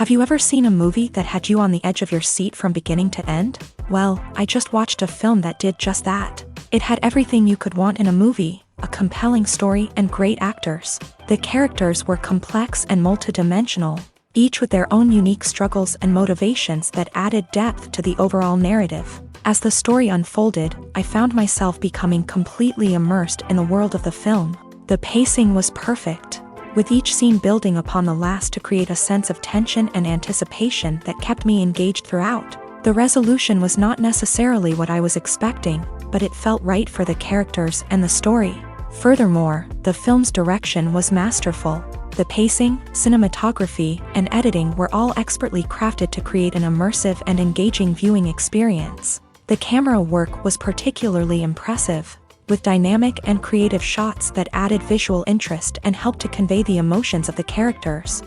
Have you ever seen a movie that had you on the edge of your seat from beginning to end? Well, I just watched a film that did just that. It had everything you could want in a movie, a compelling story and great actors. The characters were complex and multidimensional, each with their own unique struggles and motivations that added depth to the overall narrative. As the story unfolded, I found myself becoming completely immersed in the world of the film. The pacing was perfect, with each scene building upon the last to create a sense of tension and anticipation that kept me engaged throughout. The resolution was not necessarily what I was expecting, but it felt right for the characters and the story. Furthermore, the film's direction was masterful. The pacing, cinematography, and editing were all expertly crafted to create an immersive and engaging viewing experience. The camera work was particularly impressive, with dynamic and creative shots that added visual interest and helped to convey the emotions of the characters.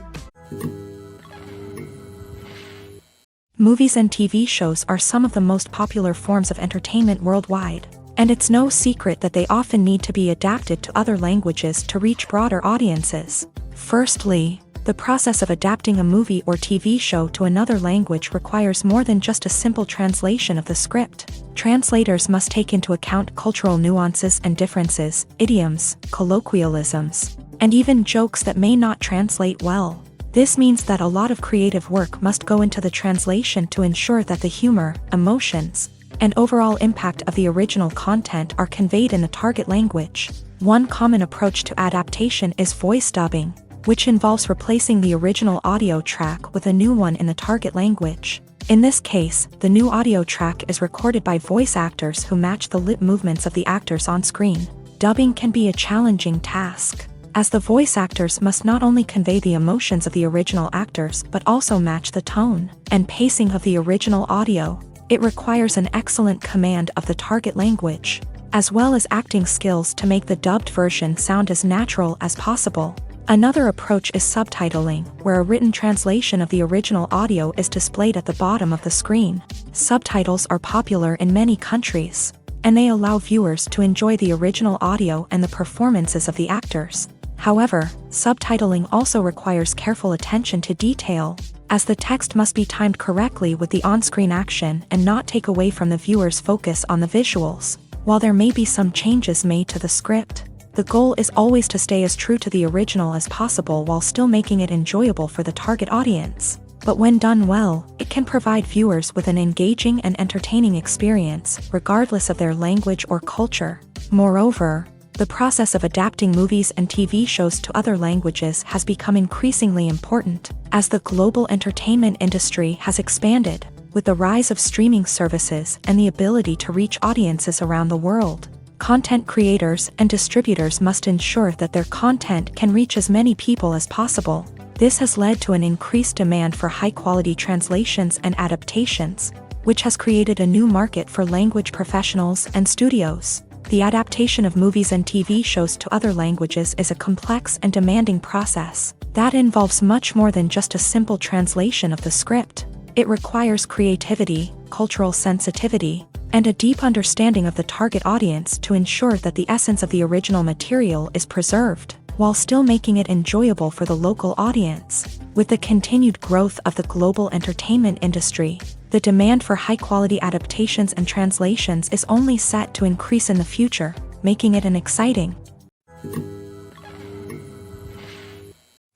Movies and TV shows are some of the most popular forms of entertainment worldwide, and it's no secret that they often need to be adapted to other languages to reach broader audiences. Firstly, the process of adapting a movie or TV show to another language requires more than just a simple translation of the script. Translators must take into account cultural nuances and differences, idioms, colloquialisms, and even jokes that may not translate well. This means that a lot of creative work must go into the translation to ensure that the humor, emotions, and overall impact of the original content are conveyed in the target language. One common approach to adaptation is voice dubbing, which involves replacing the original audio track with a new one in the target language. In this case, the new audio track is recorded by voice actors who match the lip movements of the actors on screen. Dubbing can be a challenging task, as the voice actors must not only convey the emotions of the original actors but also match the tone and pacing of the original audio. It requires an excellent command of the target language, as well as acting skills to make the dubbed version sound as natural as possible. Another approach is subtitling, where a written translation of the original audio is displayed at the bottom of the screen. Subtitles are popular in many countries, and they allow viewers to enjoy the original audio and the performances of the actors. However, subtitling also requires careful attention to detail, as the text must be timed correctly with the on-screen action and not take away from the viewer's focus on the visuals. While there may be some changes made to the script, the goal is always to stay as true to the original as possible while still making it enjoyable for the target audience. But when done well, it can provide viewers with an engaging and entertaining experience, regardless of their language or culture. Moreover, the process of adapting movies and TV shows to other languages has become increasingly important, as the global entertainment industry has expanded, with the rise of streaming services and the ability to reach audiences around the world. Content creators and distributors must ensure that their content can reach as many people as possible. This has led to an increased demand for high-quality translations and adaptations, which has created a new market for language professionals and studios. The adaptation of movies and TV shows to other languages is a complex and demanding process that involves much more than just a simple translation of the script. It requires creativity, cultural sensitivity, and a deep understanding of the target audience to ensure that the essence of the original material is preserved, while still making it enjoyable for the local audience. With the continued growth of the global entertainment industry, the demand for high-quality adaptations and translations is only set to increase in the future, making it an exciting.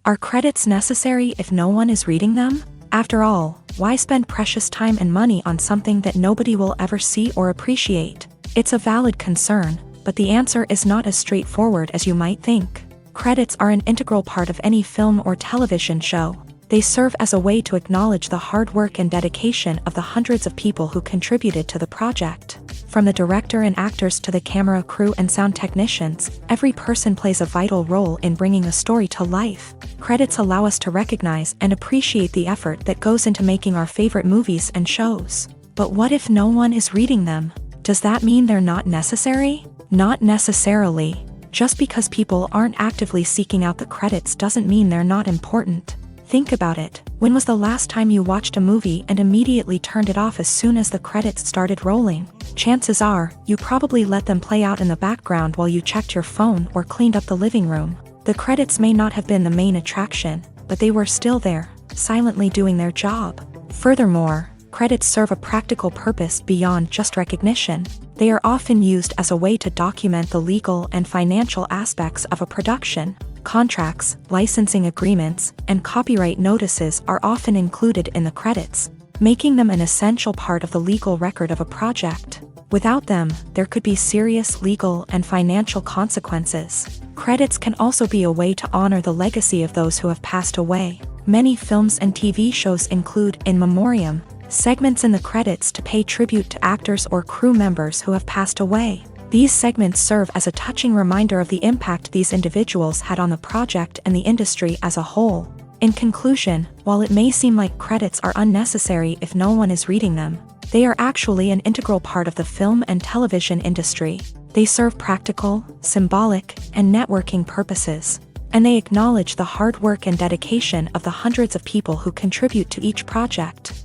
Are credits necessary if no one is reading them? After all, why spend precious time and money on something that nobody will ever see or appreciate? It's a valid concern, but the answer is not as straightforward as you might think. Credits are an integral part of any film or television show. They serve as a way to acknowledge the hard work and dedication of the hundreds of people who contributed to the project. From the director and actors to the camera crew and sound technicians, every person plays a vital role in bringing a story to life. Credits allow us to recognize and appreciate the effort that goes into making our favorite movies and shows. But what if no one is reading them? Does that mean they're not necessary? Not necessarily. Just because people aren't actively seeking out the credits doesn't mean they're not important. Think about it. When was the last time you watched a movie and immediately turned it off as soon as the credits started rolling? Chances are, you probably let them play out in the background while you checked your phone or cleaned up the living room. The credits may not have been the main attraction, but they were still there, silently doing their job. Furthermore, credits serve a practical purpose beyond just recognition. They are often used as a way to document the legal and financial aspects of a production. Contracts, licensing agreements, and copyright notices are often included in the credits, making them an essential part of the legal record of a project. Without them, there could be serious legal and financial consequences. Credits can also be a way to honor the legacy of those who have passed away. Many films and TV shows include in memoriam segments in the credits to pay tribute to actors or crew members who have passed away. These segments serve as a touching reminder of the impact these individuals had on the project and the industry as a whole. In conclusion, while it may seem like credits are unnecessary if no one is reading them, they are actually an integral part of the film and television industry. They serve practical, symbolic, and networking purposes, and they acknowledge the hard work and dedication of the hundreds of people who contribute to each project.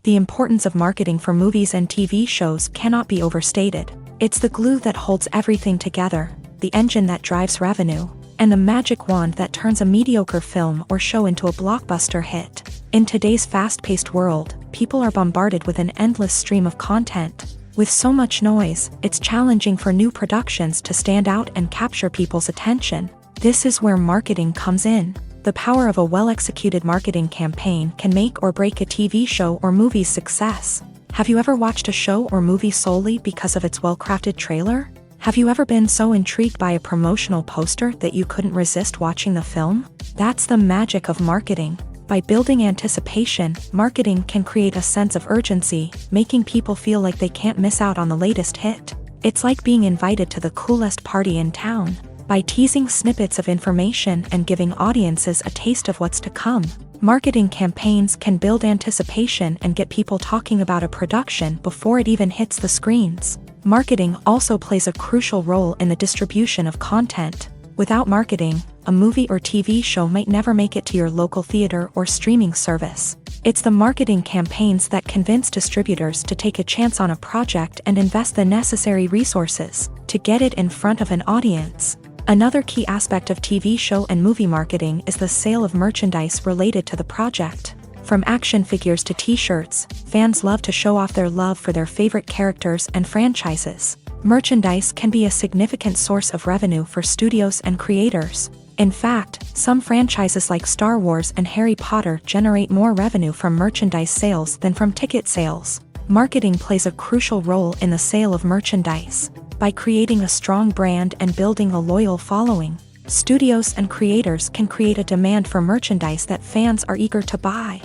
The importance of marketing for movies and TV shows cannot be overstated. It's the glue that holds everything together, the engine that drives revenue, and the magic wand that turns a mediocre film or show into a blockbuster hit. In today's fast-paced world, people are bombarded with an endless stream of content. With so much noise, it's challenging for new productions to stand out and capture people's attention. This is where marketing comes in. The power of a well-executed marketing campaign can make or break a TV show or movie's success. Have you ever watched a show or movie solely because of its well-crafted trailer? Have you ever been so intrigued by a promotional poster that you couldn't resist watching the film? That's the magic of marketing. By building anticipation, marketing can create a sense of urgency, making people feel like they can't miss out on the latest hit. It's like being invited to the coolest party in town. By teasing snippets of information and giving audiences a taste of what's to come, marketing campaigns can build anticipation and get people talking about a production before it even hits the screens. Marketing also plays a crucial role in the distribution of content. Without marketing, a movie or TV show might never make it to your local theater or streaming service. It's the marketing campaigns that convince distributors to take a chance on a project and invest the necessary resources to get it in front of an audience. Another key aspect of TV show and movie marketing is the sale of merchandise related to the project. From action figures to t-shirts, fans love to show off their love for their favorite characters and franchises. Merchandise can be a significant source of revenue for studios and creators. In fact, some franchises like Star Wars and Harry Potter generate more revenue from merchandise sales than from ticket sales. Marketing plays a crucial role in the sale of merchandise. By creating a strong brand and building a loyal following, studios and creators can create a demand for merchandise that fans are eager to buy.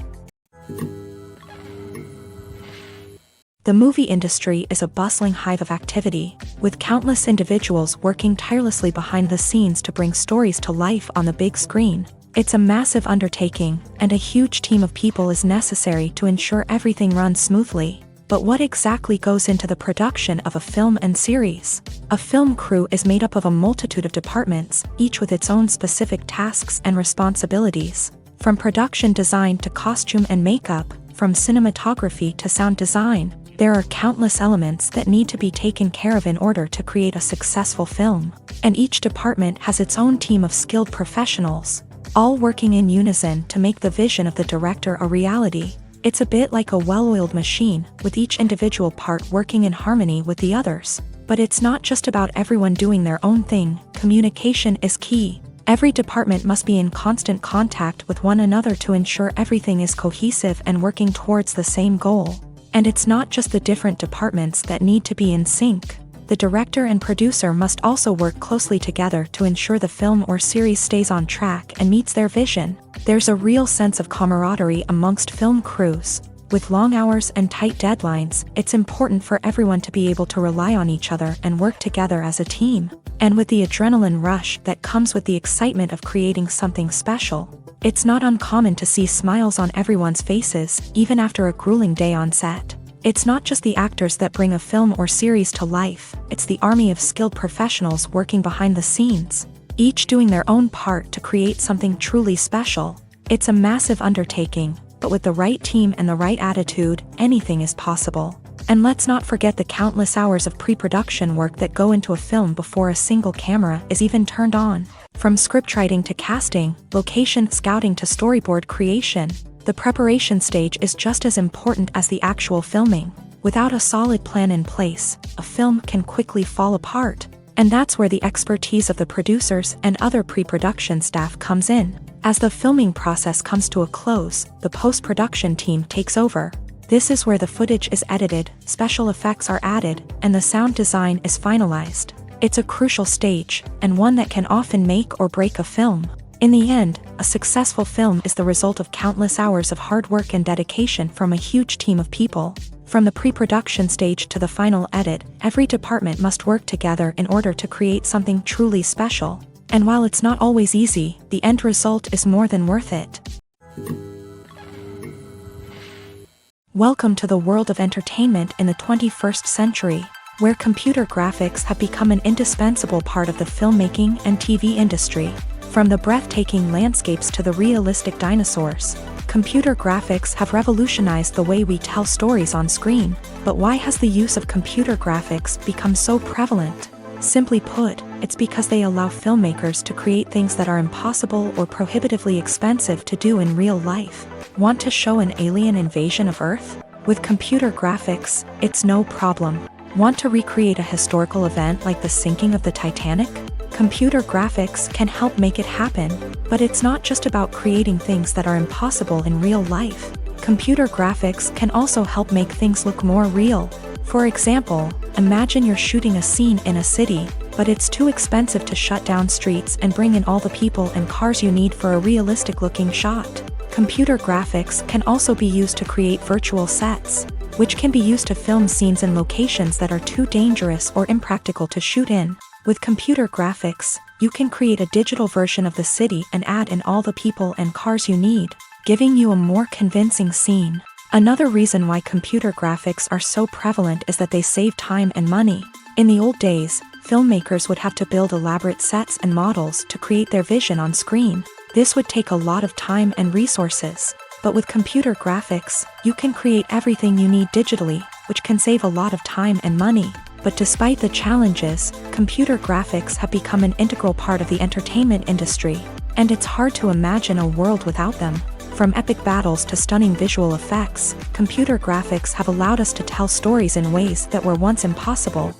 The movie industry is a bustling hive of activity, with countless individuals working tirelessly behind the scenes to bring stories to life on the big screen. It's a massive undertaking, and a huge team of people is necessary to ensure everything runs smoothly. But what exactly goes into the production of a film and series? A film crew is made up of a multitude of departments, each with its own specific tasks and responsibilities. From production design to costume and makeup, from cinematography to sound design, there are countless elements that need to be taken care of in order to create a successful film. And each department has its own team of skilled professionals, all working in unison to make the vision of the director a reality. It's a bit like a well-oiled machine, with each individual part working in harmony with the others. But it's not just about everyone doing their own thing. Communication is key. Every department must be in constant contact with one another to ensure everything is cohesive and working towards the same goal. And it's not just the different departments that need to be in sync. The director and producer must also work closely together to ensure the film or series stays on track and meets their vision. There's a real sense of camaraderie amongst film crews. With long hours and tight deadlines, it's important for everyone to be able to rely on each other and work together as a team. And with the adrenaline rush that comes with the excitement of creating something special, it's not uncommon to see smiles on everyone's faces, even after a grueling day on set. It's not just the actors that bring a film or series to life, it's the army of skilled professionals working behind the scenes, each doing their own part to create something truly special. It's a massive undertaking, but with the right team and the right attitude, anything is possible. And let's not forget the countless hours of pre-production work that go into a film before a single camera is even turned on. From scriptwriting to casting, location scouting to storyboard creation, the preparation stage is just as important as the actual filming. Without a solid plan in place, a film can quickly fall apart. And that's where the expertise of the producers and other pre-production staff comes in. As the filming process comes to a close, the post-production team takes over. This is where the footage is edited, special effects are added, and the sound design is finalized. It's a crucial stage, and one that can often make or break a film. In the end, a successful film is the result of countless hours of hard work and dedication from a huge team of people. From the pre-production stage to the final edit, every department must work together in order to create something truly special. And while it's not always easy, the end result is more than worth it. Welcome to the world of entertainment in the 21st century, where computer graphics have become an indispensable part of the filmmaking and TV industry. From the breathtaking landscapes to the realistic dinosaurs, computer graphics have revolutionized the way we tell stories on screen. But why has the use of computer graphics become so prevalent? Simply put, it's because they allow filmmakers to create things that are impossible or prohibitively expensive to do in real life. Want to show an alien invasion of Earth? With computer graphics, it's no problem. Want to recreate a historical event like the sinking of the Titanic? Computer graphics can help make it happen, but it's not just about creating things that are impossible in real life. Computer graphics can also help make things look more real. For example, imagine you're shooting a scene in a city, but it's too expensive to shut down streets and bring in all the people and cars you need for a realistic-looking shot. Computer graphics can also be used to create virtual sets, which can be used to film scenes in locations that are too dangerous or impractical to shoot in. With computer graphics, you can create a digital version of the city and add in all the people and cars you need, giving you a more convincing scene. Another reason why computer graphics are so prevalent is that they save time and money. In the old days, filmmakers would have to build elaborate sets and models to create their vision on screen. This would take a lot of time and resources. But with computer graphics, you can create everything you need digitally, which can save a lot of time and money. But despite the challenges, computer graphics have become an integral part of the entertainment industry, and it's hard to imagine a world without them. From epic battles to stunning visual effects, computer graphics have allowed us to tell stories in ways that were once impossible.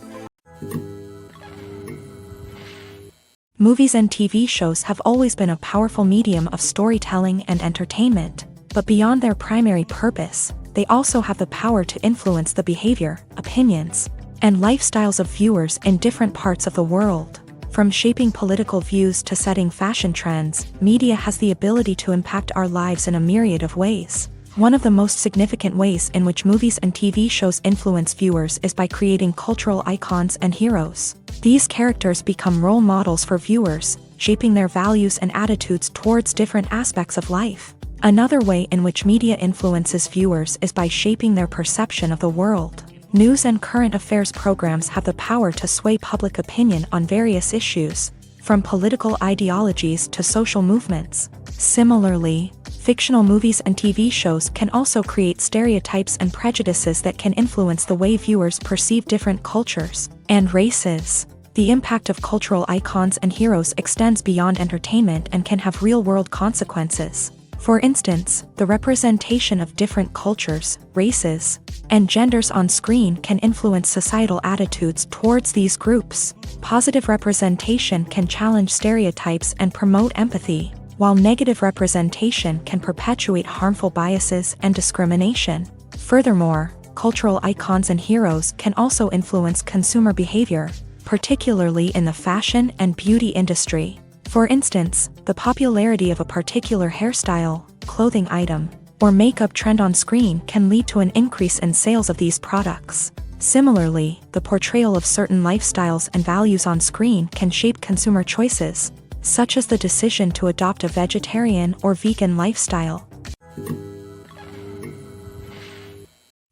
Movies and TV shows have always been a powerful medium of storytelling and entertainment, but beyond their primary purpose, they also have the power to influence the behavior, opinions, and lifestyles of viewers in different parts of the world. From shaping political views to setting fashion trends, media has the ability to impact our lives in a myriad of ways. One of the most significant ways in which movies and TV shows influence viewers is by creating cultural icons and heroes. These characters become role models for viewers, shaping their values and attitudes towards different aspects of life. Another way in which media influences viewers is by shaping their perception of the world. News and current affairs programs have the power to sway public opinion on various issues, from political ideologies to social movements. Similarly, fictional movies and TV shows can also create stereotypes and prejudices that can influence the way viewers perceive different cultures and races. The impact of cultural icons and heroes extends beyond entertainment and can have real-world consequences. For instance, the representation of different cultures, races, and genders on screen can influence societal attitudes towards these groups. Positive representation can challenge stereotypes and promote empathy, while negative representation can perpetuate harmful biases and discrimination. Furthermore, cultural icons and heroes can also influence consumer behavior, particularly in the fashion and beauty industry. For instance, the popularity of a particular hairstyle, clothing item, or makeup trend on screen can lead to an increase in sales of these products. Similarly, the portrayal of certain lifestyles and values on screen can shape consumer choices, such as the decision to adopt a vegetarian or vegan lifestyle.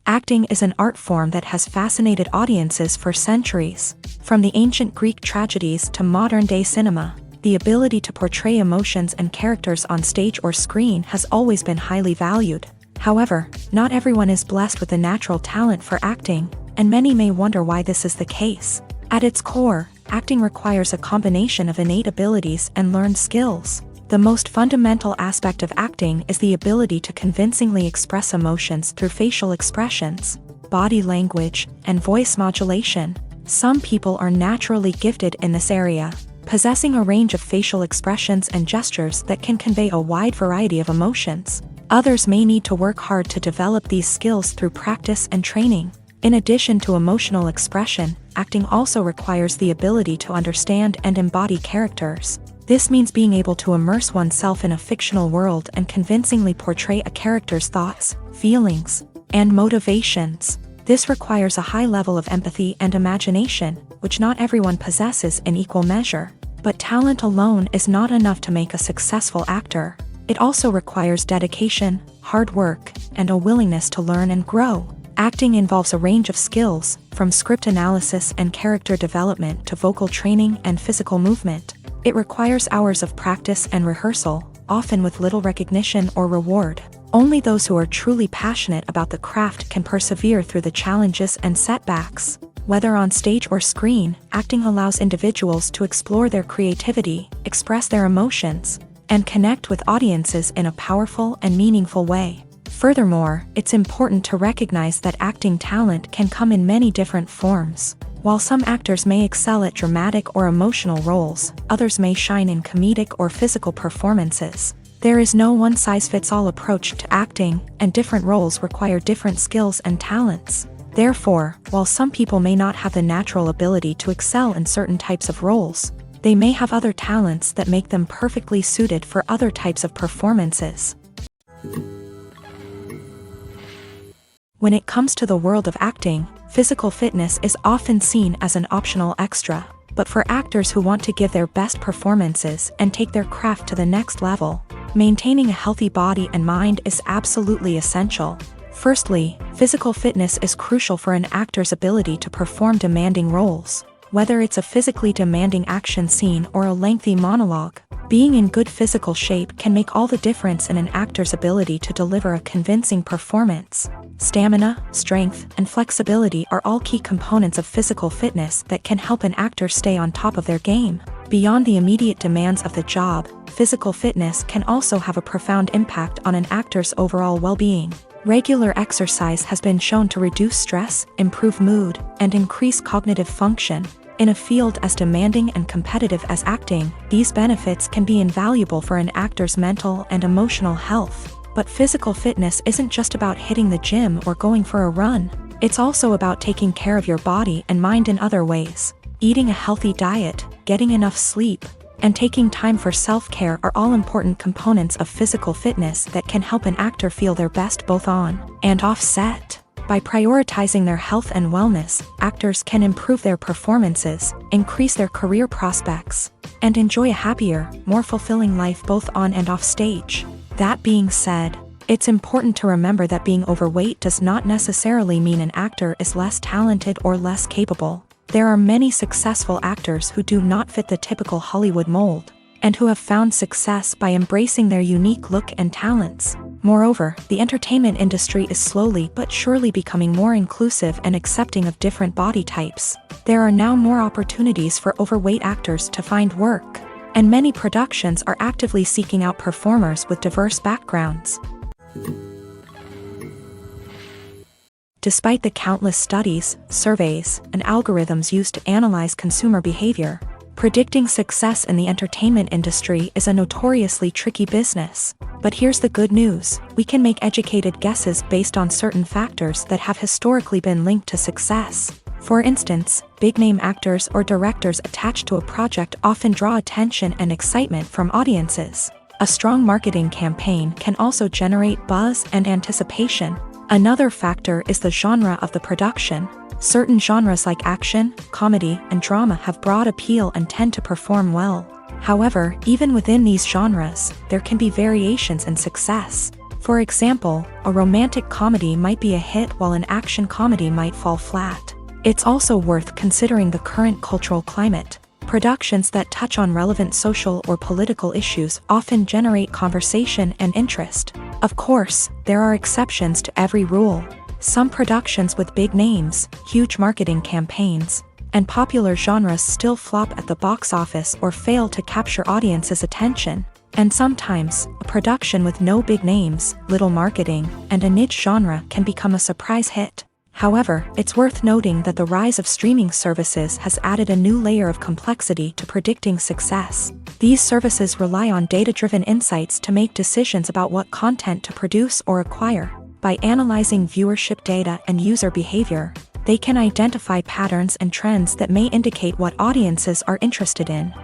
Acting is an art form that has fascinated audiences for centuries. From the ancient Greek tragedies to modern-day cinema, the ability to portray emotions and characters on stage or screen has always been highly valued. However, not everyone is blessed with a natural talent for acting, and many may wonder why this is the case. At its core, acting requires a combination of innate abilities and learned skills. The most fundamental aspect of acting is the ability to convincingly express emotions through facial expressions, body language, and voice modulation. Some people are naturally gifted in this area, possessing a range of facial expressions and gestures that can convey a wide variety of emotions. Others may need to work hard to develop these skills through practice and training. In addition to emotional expression, acting also requires the ability to understand and embody characters. This means being able to immerse oneself in a fictional world and convincingly portray a character's thoughts, feelings, and motivations. This requires a high level of empathy and imagination, which not everyone possesses in equal measure. But talent alone is not enough to make a successful actor. It also requires dedication, hard work, and a willingness to learn and grow. Acting involves a range of skills, from script analysis and character development to vocal training and physical movement. It requires hours of practice and rehearsal, often with little recognition or reward. Only those who are truly passionate about the craft can persevere through the challenges and setbacks. Whether on stage or screen, acting allows individuals to explore their creativity, express their emotions, and connect with audiences in a powerful and meaningful way. Furthermore, it's important to recognize that acting talent can come in many different forms. While some actors may excel at dramatic or emotional roles, others may shine in comedic or physical performances. There is no one-size-fits-all approach to acting, and different roles require different skills and talents. Therefore, while some people may not have the natural ability to excel in certain types of roles, they may have other talents that make them perfectly suited for other types of performances. When it comes to the world of acting, physical fitness is often seen as an optional extra. But for actors who want to give their best performances and take their craft to the next level, maintaining a healthy body and mind is absolutely essential. Firstly, physical fitness is crucial for an actor's ability to perform demanding roles. Whether it's a physically demanding action scene or a lengthy monologue, being in good physical shape can make all the difference in an actor's ability to deliver a convincing performance. Stamina, strength, and flexibility are all key components of physical fitness that can help an actor stay on top of their game. Beyond the immediate demands of the job, physical fitness can also have a profound impact on an actor's overall well-being. Regular exercise has been shown to reduce stress, improve mood, and increase cognitive function. In a field as demanding and competitive as acting, these benefits can be invaluable for an actor's mental and emotional health. But physical fitness isn't just about hitting the gym or going for a run. It's also about taking care of your body and mind in other ways. Eating a healthy diet, getting enough sleep, and taking time for self-care are all important components of physical fitness that can help an actor feel their best both on and off set. By prioritizing their health and wellness, actors can improve their performances, increase their career prospects, and enjoy a happier, more fulfilling life both on and off stage. That being said, it's important to remember that being overweight does not necessarily mean an actor is less talented or less capable. There are many successful actors who do not fit the typical Hollywood mold, and who have found success by embracing their unique look and talents. Moreover, the entertainment industry is slowly but surely becoming more inclusive and accepting of different body types. There are now more opportunities for overweight actors to find work, and many productions are actively seeking out performers with diverse backgrounds. Despite the countless studies, surveys, and algorithms used to analyze consumer behavior, predicting success in the entertainment industry is a notoriously tricky business. But here's the good news: we can make educated guesses based on certain factors that have historically been linked to success. For instance, big-name actors or directors attached to a project often draw attention and excitement from audiences. A strong marketing campaign can also generate buzz and anticipation. Another factor is the genre of the production. Certain genres like action, comedy, and drama have broad appeal and tend to perform well. However, even within these genres, there can be variations in success. For example, a romantic comedy might be a hit while an action comedy might fall flat. It's also worth considering the current cultural climate. Productions that touch on relevant social or political issues often generate conversation and interest. Of course, there are exceptions to every rule. Some productions with big names, huge marketing campaigns, and popular genres still flop at the box office or fail to capture audiences' attention. And sometimes, a production with no big names, little marketing, and a niche genre can become a surprise hit. However, it's worth noting that the rise of streaming services has added a new layer of complexity to predicting success. These services rely on data-driven insights to make decisions about what content to produce or acquire. By analyzing viewership data and user behavior, they can identify patterns and trends that may indicate what audiences are interested in.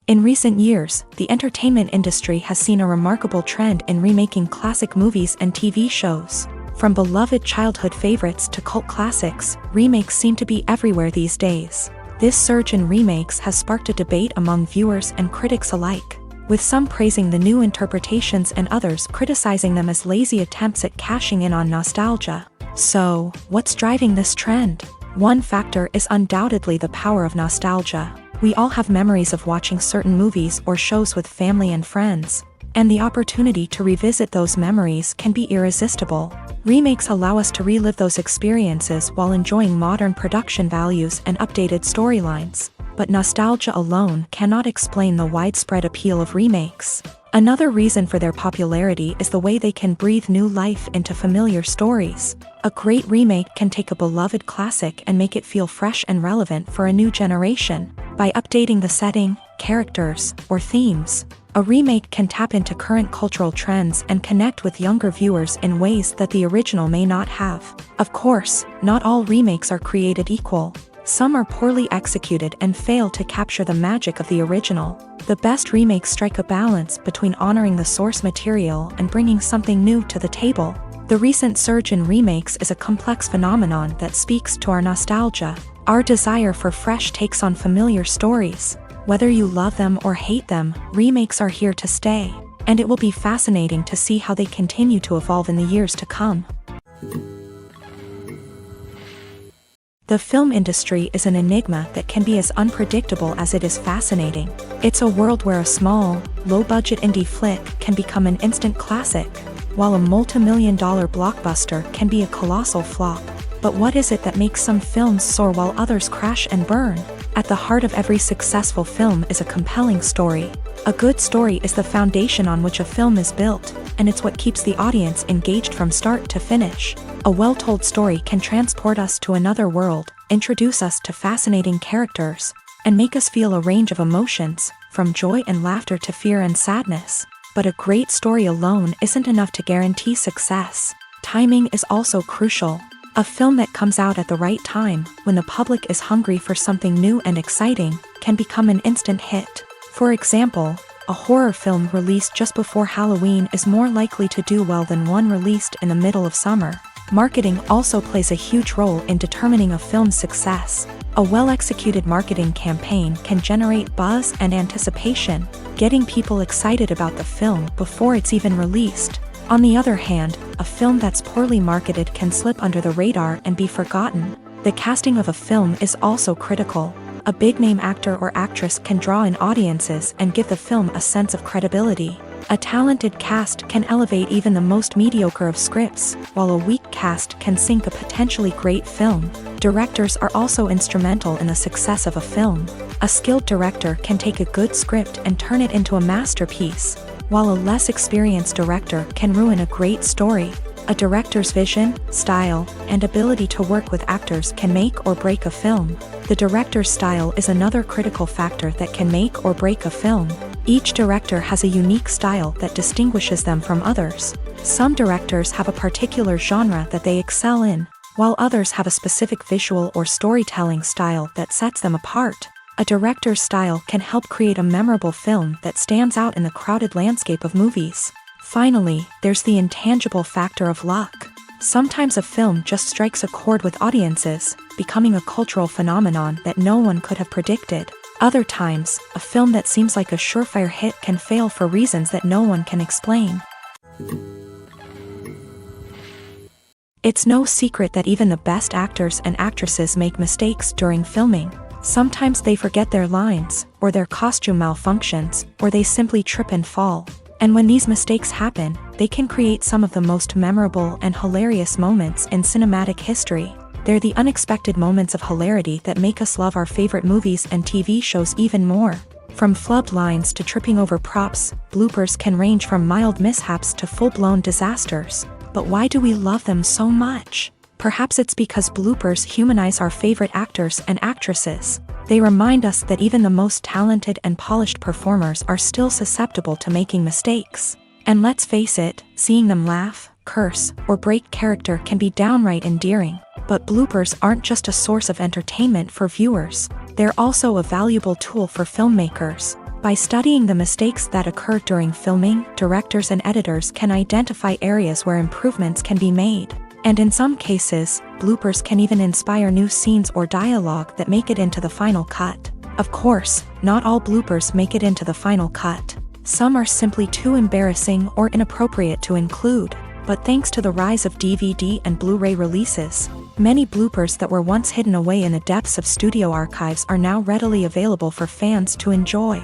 In recent years, the entertainment industry has seen a remarkable trend in remaking classic movies and TV shows. From beloved childhood favorites to cult classics, remakes seem to be everywhere these days. This surge in remakes has sparked a debate among viewers and critics alike, with some praising the new interpretations and others criticizing them as lazy attempts at cashing in on nostalgia. So, what's driving this trend? One factor is undoubtedly the power of nostalgia. We all have memories of watching certain movies or shows with family and friends, and the opportunity to revisit those memories can be irresistible. Remakes allow us to relive those experiences while enjoying modern production values and updated storylines. But nostalgia alone cannot explain the widespread appeal of remakes. Another reason for their popularity is the way they can breathe new life into familiar stories. A great remake can take a beloved classic and make it feel fresh and relevant for a new generation. By updating the setting, characters, or themes, a remake can tap into current cultural trends and connect with younger viewers in ways that the original may not have. Of course, not all remakes are created equal. Some are poorly executed and fail to capture the magic of the original. The best remakes strike a balance between honoring the source material and bringing something new to the table. The recent surge in remakes is a complex phenomenon that speaks to our nostalgia, our desire for fresh takes on familiar stories. Whether you love them or hate them, remakes are here to stay, and it will be fascinating to see how they continue to evolve in the years to come. The film industry is an enigma that can be as unpredictable as it is fascinating. It's a world where a small, low-budget indie flick can become an instant classic, while a multi-million-dollar blockbuster can be a colossal flop. But what is it that makes some films soar while others crash and burn? At the heart of every successful film is a compelling story. A good story is the foundation on which a film is built, and it's what keeps the audience engaged from start to finish. A well-told story can transport us to another world, introduce us to fascinating characters, and make us feel a range of emotions, from joy and laughter to fear and sadness. But a great story alone isn't enough to guarantee success. Timing is also crucial. A film that comes out at the right time, when the public is hungry for something new and exciting, can become an instant hit. For example, a horror film released just before Halloween is more likely to do well than one released in the middle of summer. Marketing also plays a huge role in determining a film's success. A well-executed marketing campaign can generate buzz and anticipation, getting people excited about the film before it's even released. On the other hand, a film that's poorly marketed can slip under the radar and be forgotten. The casting of a film is also critical. A big-name actor or actress can draw in audiences and give the film a sense of credibility. A talented cast can elevate even the most mediocre of scripts, while a weak cast can sink a potentially great film. Directors are also instrumental in the success of a film. A skilled director can take a good script and turn it into a masterpiece, while a less experienced director can ruin a great story. A director's vision, style, and ability to work with actors can make or break a film. The director's style is another critical factor that can make or break a film. Each director has a unique style that distinguishes them from others. Some directors have a particular genre that they excel in, while others have a specific visual or storytelling style that sets them apart. A director's style can help create a memorable film that stands out in the crowded landscape of movies. Finally, there's the intangible factor of luck. Sometimes a film just strikes a chord with audiences, becoming a cultural phenomenon that no one could have predicted. Other times, a film that seems like a surefire hit can fail for reasons that no one can explain. It's no secret that even the best actors and actresses make mistakes during filming. Sometimes they forget their lines, or their costume malfunctions, or they simply trip and fall. And when these mistakes happen, they can create some of the most memorable and hilarious moments in cinematic history. They're the unexpected moments of hilarity that make us love our favorite movies and TV shows even more. From flubbed lines to tripping over props, bloopers can range from mild mishaps to full-blown disasters. But why do we love them so much? Perhaps it's because bloopers humanize our favorite actors and actresses. They remind us that even the most talented and polished performers are still susceptible to making mistakes. And let's face it, seeing them laugh, curse, or break character can be downright endearing. But bloopers aren't just a source of entertainment for viewers. They're also a valuable tool for filmmakers. By studying the mistakes that occur during filming, directors and editors can identify areas where improvements can be made. And in some cases, bloopers can even inspire new scenes or dialogue that make it into the final cut. Of course, not all bloopers make it into the final cut. Some are simply too embarrassing or inappropriate to include. But thanks to the rise of DVD and Blu-ray releases, many bloopers that were once hidden away in the depths of studio archives are now readily available for fans to enjoy.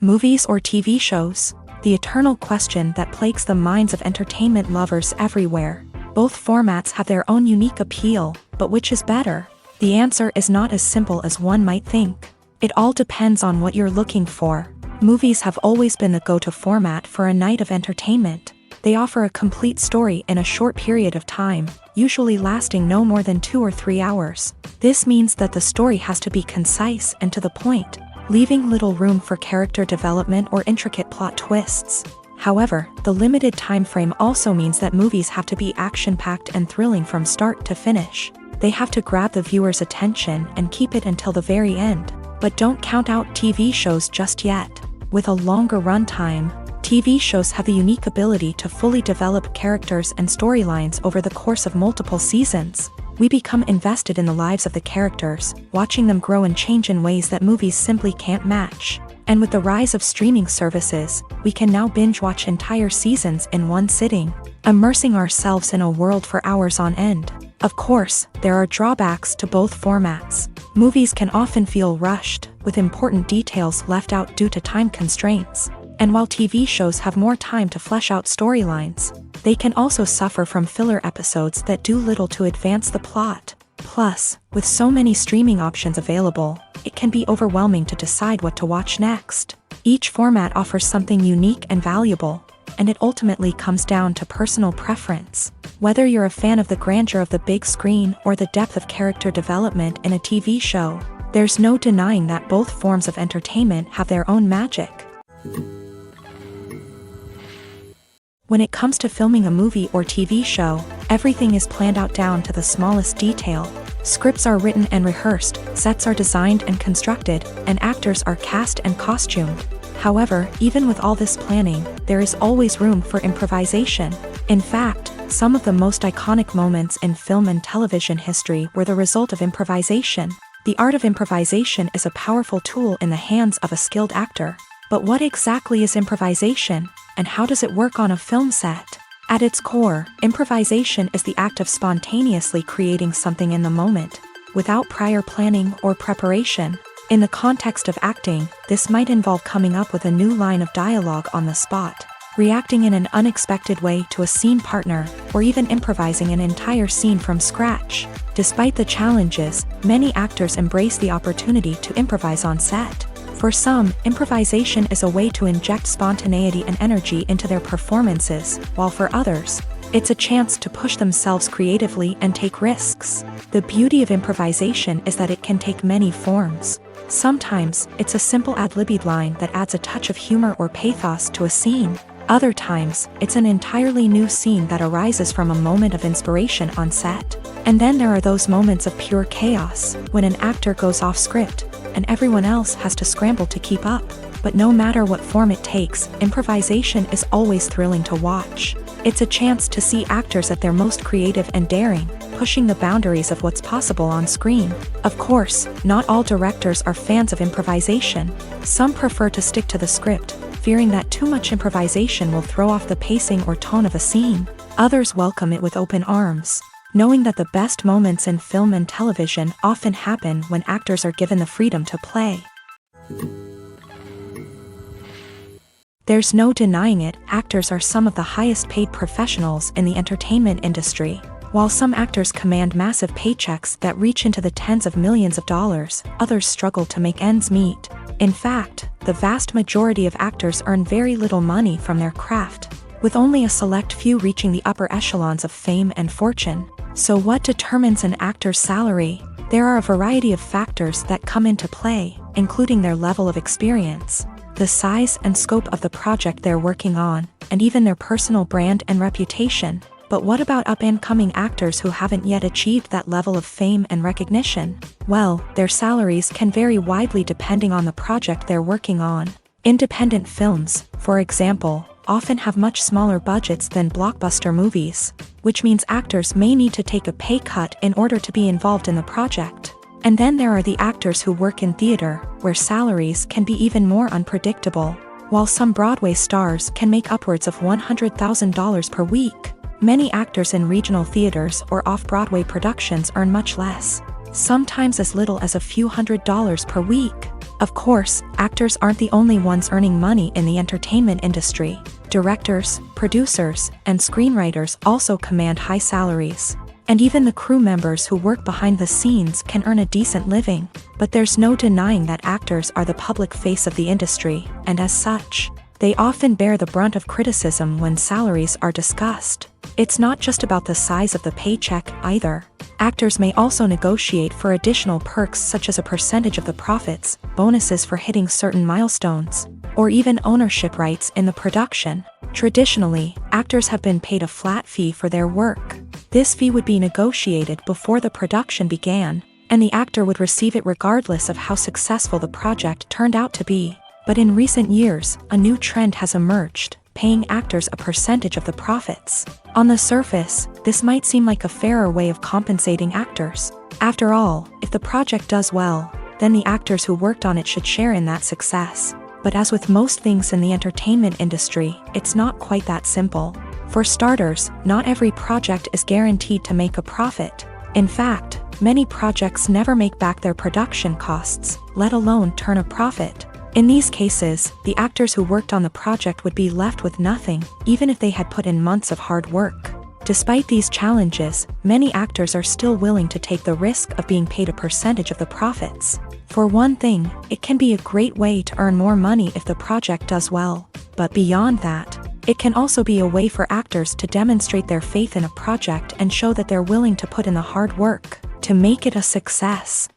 Movies or TV shows? The eternal question that plagues the minds of entertainment lovers everywhere. Both formats have their own unique appeal, but which is better? The answer is not as simple as one might think. It all depends on what you're looking for. Movies have always been the go-to format for a night of entertainment. They offer a complete story in a short period of time, usually lasting no more than 2 or 3 hours. This means that the story has to be concise and to the point, leaving little room for character development or intricate plot twists. However, the limited time frame also means that movies have to be action-packed and thrilling from start to finish. They have to grab the viewer's attention and keep it until the very end. But don't count out TV shows just yet. With a longer runtime, TV shows have the unique ability to fully develop characters and storylines over the course of multiple seasons. We become invested in the lives of the characters, watching them grow and change in ways that movies simply can't match. And with the rise of streaming services, we can now binge-watch entire seasons in one sitting, immersing ourselves in a world for hours on end. Of course, there are drawbacks to both formats. Movies can often feel rushed, with important details left out due to time constraints. And while TV shows have more time to flesh out storylines, they can also suffer from filler episodes that do little to advance the plot. Plus, with so many streaming options available, it can be overwhelming to decide what to watch next. Each format offers something unique and valuable, and it ultimately comes down to personal preference. Whether you're a fan of the grandeur of the big screen or the depth of character development in a TV show, there's no denying that both forms of entertainment have their own magic. When it comes to filming a movie or TV show, everything is planned out down to the smallest detail. Scripts are written and rehearsed, sets are designed and constructed, and actors are cast and costumed. However, even with all this planning, there is always room for improvisation. In fact, some of the most iconic moments in film and television history were the result of improvisation. The art of improvisation is a powerful tool in the hands of a skilled actor. But what exactly is improvisation, and how does it work on a film set? At its core, improvisation is the act of spontaneously creating something in the moment, without prior planning or preparation. In the context of acting, this might involve coming up with a new line of dialogue on the spot, reacting in an unexpected way to a scene partner, or even improvising an entire scene from scratch. Despite the challenges, many actors embrace the opportunity to improvise on set. For some, improvisation is a way to inject spontaneity and energy into their performances, while for others, it's a chance to push themselves creatively and take risks. The beauty of improvisation is that it can take many forms. Sometimes, it's a simple ad-libbed line that adds a touch of humor or pathos to a scene. Other times, it's an entirely new scene that arises from a moment of inspiration on set. And then there are those moments of pure chaos, when an actor goes off script, and everyone else has to scramble to keep up. But no matter what form it takes, improvisation is always thrilling to watch. It's a chance to see actors at their most creative and daring, pushing the boundaries of what's possible on screen. Of course, not all directors are fans of improvisation. Some prefer to stick to the script, fearing that too much improvisation will throw off the pacing or tone of a scene. Others welcome it with open arms, knowing that the best moments in film and television often happen when actors are given the freedom to play. There's no denying it, actors are some of the highest paid professionals in the entertainment industry. While some actors command massive paychecks that reach into the tens of millions of dollars, others struggle to make ends meet. In fact, the vast majority of actors earn very little money from their craft, with only a select few reaching the upper echelons of fame and fortune. So what determines an actor's salary? There are a variety of factors that come into play, including their level of experience, the size and scope of the project they're working on, and even their personal brand and reputation. But what about up-and-coming actors who haven't yet achieved that level of fame and recognition? Well, their salaries can vary widely depending on the project they're working on. Independent films, for example, often have much smaller budgets than blockbuster movies, which means actors may need to take a pay cut in order to be involved in the project. And then there are the actors who work in theater, where salaries can be even more unpredictable. While some Broadway stars can make upwards of $100,000 per week, many actors in regional theaters or off-Broadway productions earn much less, sometimes as little as a few $100s per week. Of course, actors aren't the only ones earning money in the entertainment industry. Directors, producers, and screenwriters also command high salaries. And even the crew members who work behind the scenes can earn a decent living. But there's no denying that actors are the public face of the industry, and as such, they often bear the brunt of criticism when salaries are discussed. It's not just about the size of the paycheck, either. Actors may also negotiate for additional perks such as a percentage of the profits, bonuses for hitting certain milestones, or even ownership rights in the production. Traditionally, actors have been paid a flat fee for their work. This fee would be negotiated before the production began, and the actor would receive it regardless of how successful the project turned out to be. But in recent years, a new trend has emerged, paying actors a percentage of the profits. On the surface, this might seem like a fairer way of compensating actors. After all, if the project does well, then the actors who worked on it should share in that success. But as with most things in the entertainment industry, it's not quite that simple. For starters, not every project is guaranteed to make a profit. In fact, many projects never make back their production costs, let alone turn a profit. In these cases, the actors who worked on the project would be left with nothing, even if they had put in months of hard work. Despite these challenges, many actors are still willing to take the risk of being paid a percentage of the profits. For one thing, it can be a great way to earn more money if the project does well. But beyond that, it can also be a way for actors to demonstrate their faith in a project and show that they're willing to put in the hard work to make it a success.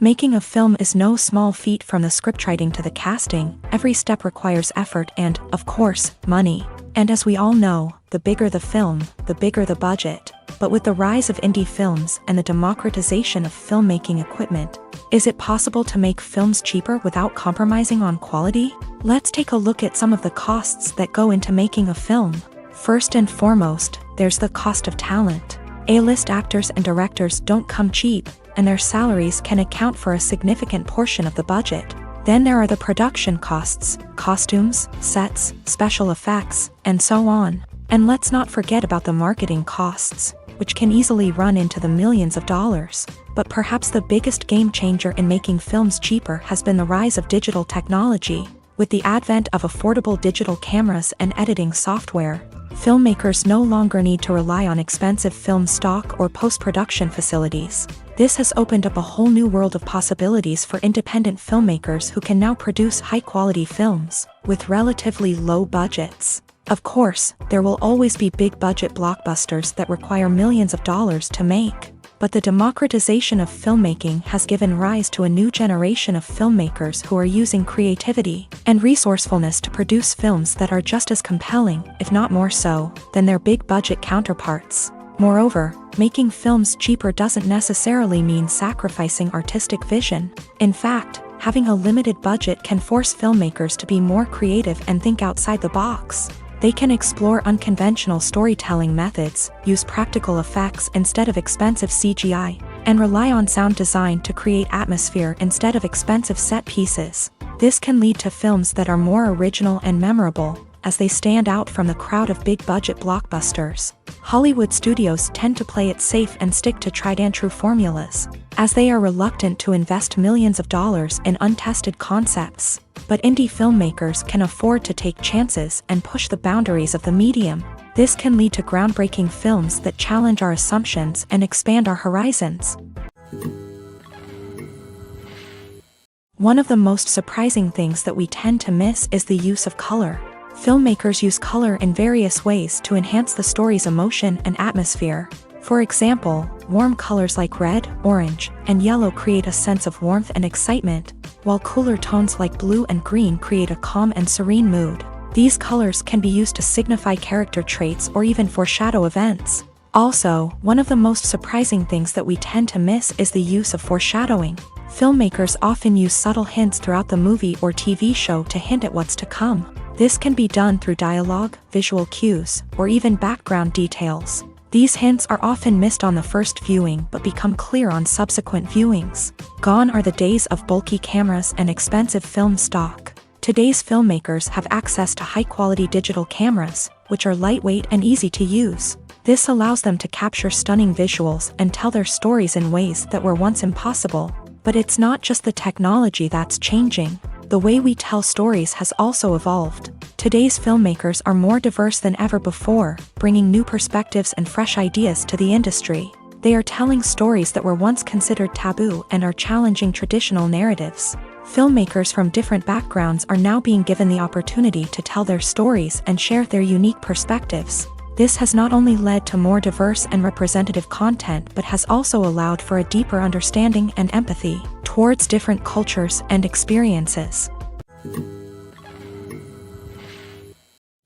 Making a film is no small feat. From the scriptwriting to the casting, every step requires effort and, of course, money. And as we all know, the bigger the film, the bigger the budget. But with the rise of indie films and the democratization of filmmaking equipment, is it possible to make films cheaper without compromising on quality? Let's take a look at some of the costs that go into making a film. First and foremost, there's the cost of talent. A-list actors and directors don't come cheap, and their salaries can account for a significant portion of the budget. Then there are the production costs, costumes, sets, special effects, and so on. And let's not forget about the marketing costs, which can easily run into the millions of dollars. But perhaps the biggest game changer in making films cheaper has been the rise of digital technology. With the advent of affordable digital cameras and editing software, filmmakers no longer need to rely on expensive film stock or post-production facilities. This has opened up a whole new world of possibilities for independent filmmakers who can now produce high-quality films with relatively low budgets. Of course, there will always be big-budget blockbusters that require millions of dollars to make. But the democratization of filmmaking has given rise to a new generation of filmmakers who are using creativity and resourcefulness to produce films that are just as compelling, if not more so, than their big-budget counterparts. Moreover, making films cheaper doesn't necessarily mean sacrificing artistic vision. In fact, having a limited budget can force filmmakers to be more creative and think outside the box. They can explore unconventional storytelling methods, use practical effects instead of expensive CGI, and rely on sound design to create atmosphere instead of expensive set pieces. This can lead to films that are more original and memorable, as they stand out from the crowd of big-budget blockbusters. Hollywood studios tend to play it safe and stick to tried-and-true formulas. as they are reluctant to invest millions of dollars in untested concepts. But indie filmmakers can afford to take chances and push the boundaries of the medium. This can lead to groundbreaking films that challenge our assumptions and expand our horizons. One of the most surprising things that we tend to miss is the use of color. Filmmakers use color in various ways to enhance the story's emotion and atmosphere. For example, warm colors like red, orange, and yellow create a sense of warmth and excitement, while cooler tones like blue and green create a calm and serene mood. These colors can be used to signify character traits or even foreshadow events. Also, one of the most surprising things that we tend to miss is the use of foreshadowing. Filmmakers often use subtle hints throughout the movie or TV show to hint at what's to come. This can be done through dialogue, visual cues, or even background details. These hints are often missed on the first viewing but become clear on subsequent viewings. Gone are the days of bulky cameras and expensive film stock. Today's filmmakers have access to high-quality digital cameras, which are lightweight and easy to use. This allows them to capture stunning visuals and tell their stories in ways that were once impossible. But it's not just the technology that's changing. The way we tell stories has also evolved. Today's filmmakers are more diverse than ever before, bringing new perspectives and fresh ideas to the industry. They are telling stories that were once considered taboo and are challenging traditional narratives. Filmmakers from different backgrounds are now being given the opportunity to tell their stories and share their unique perspectives. This has not only led to more diverse and representative content but has also allowed for a deeper understanding and empathy towards different cultures and experiences.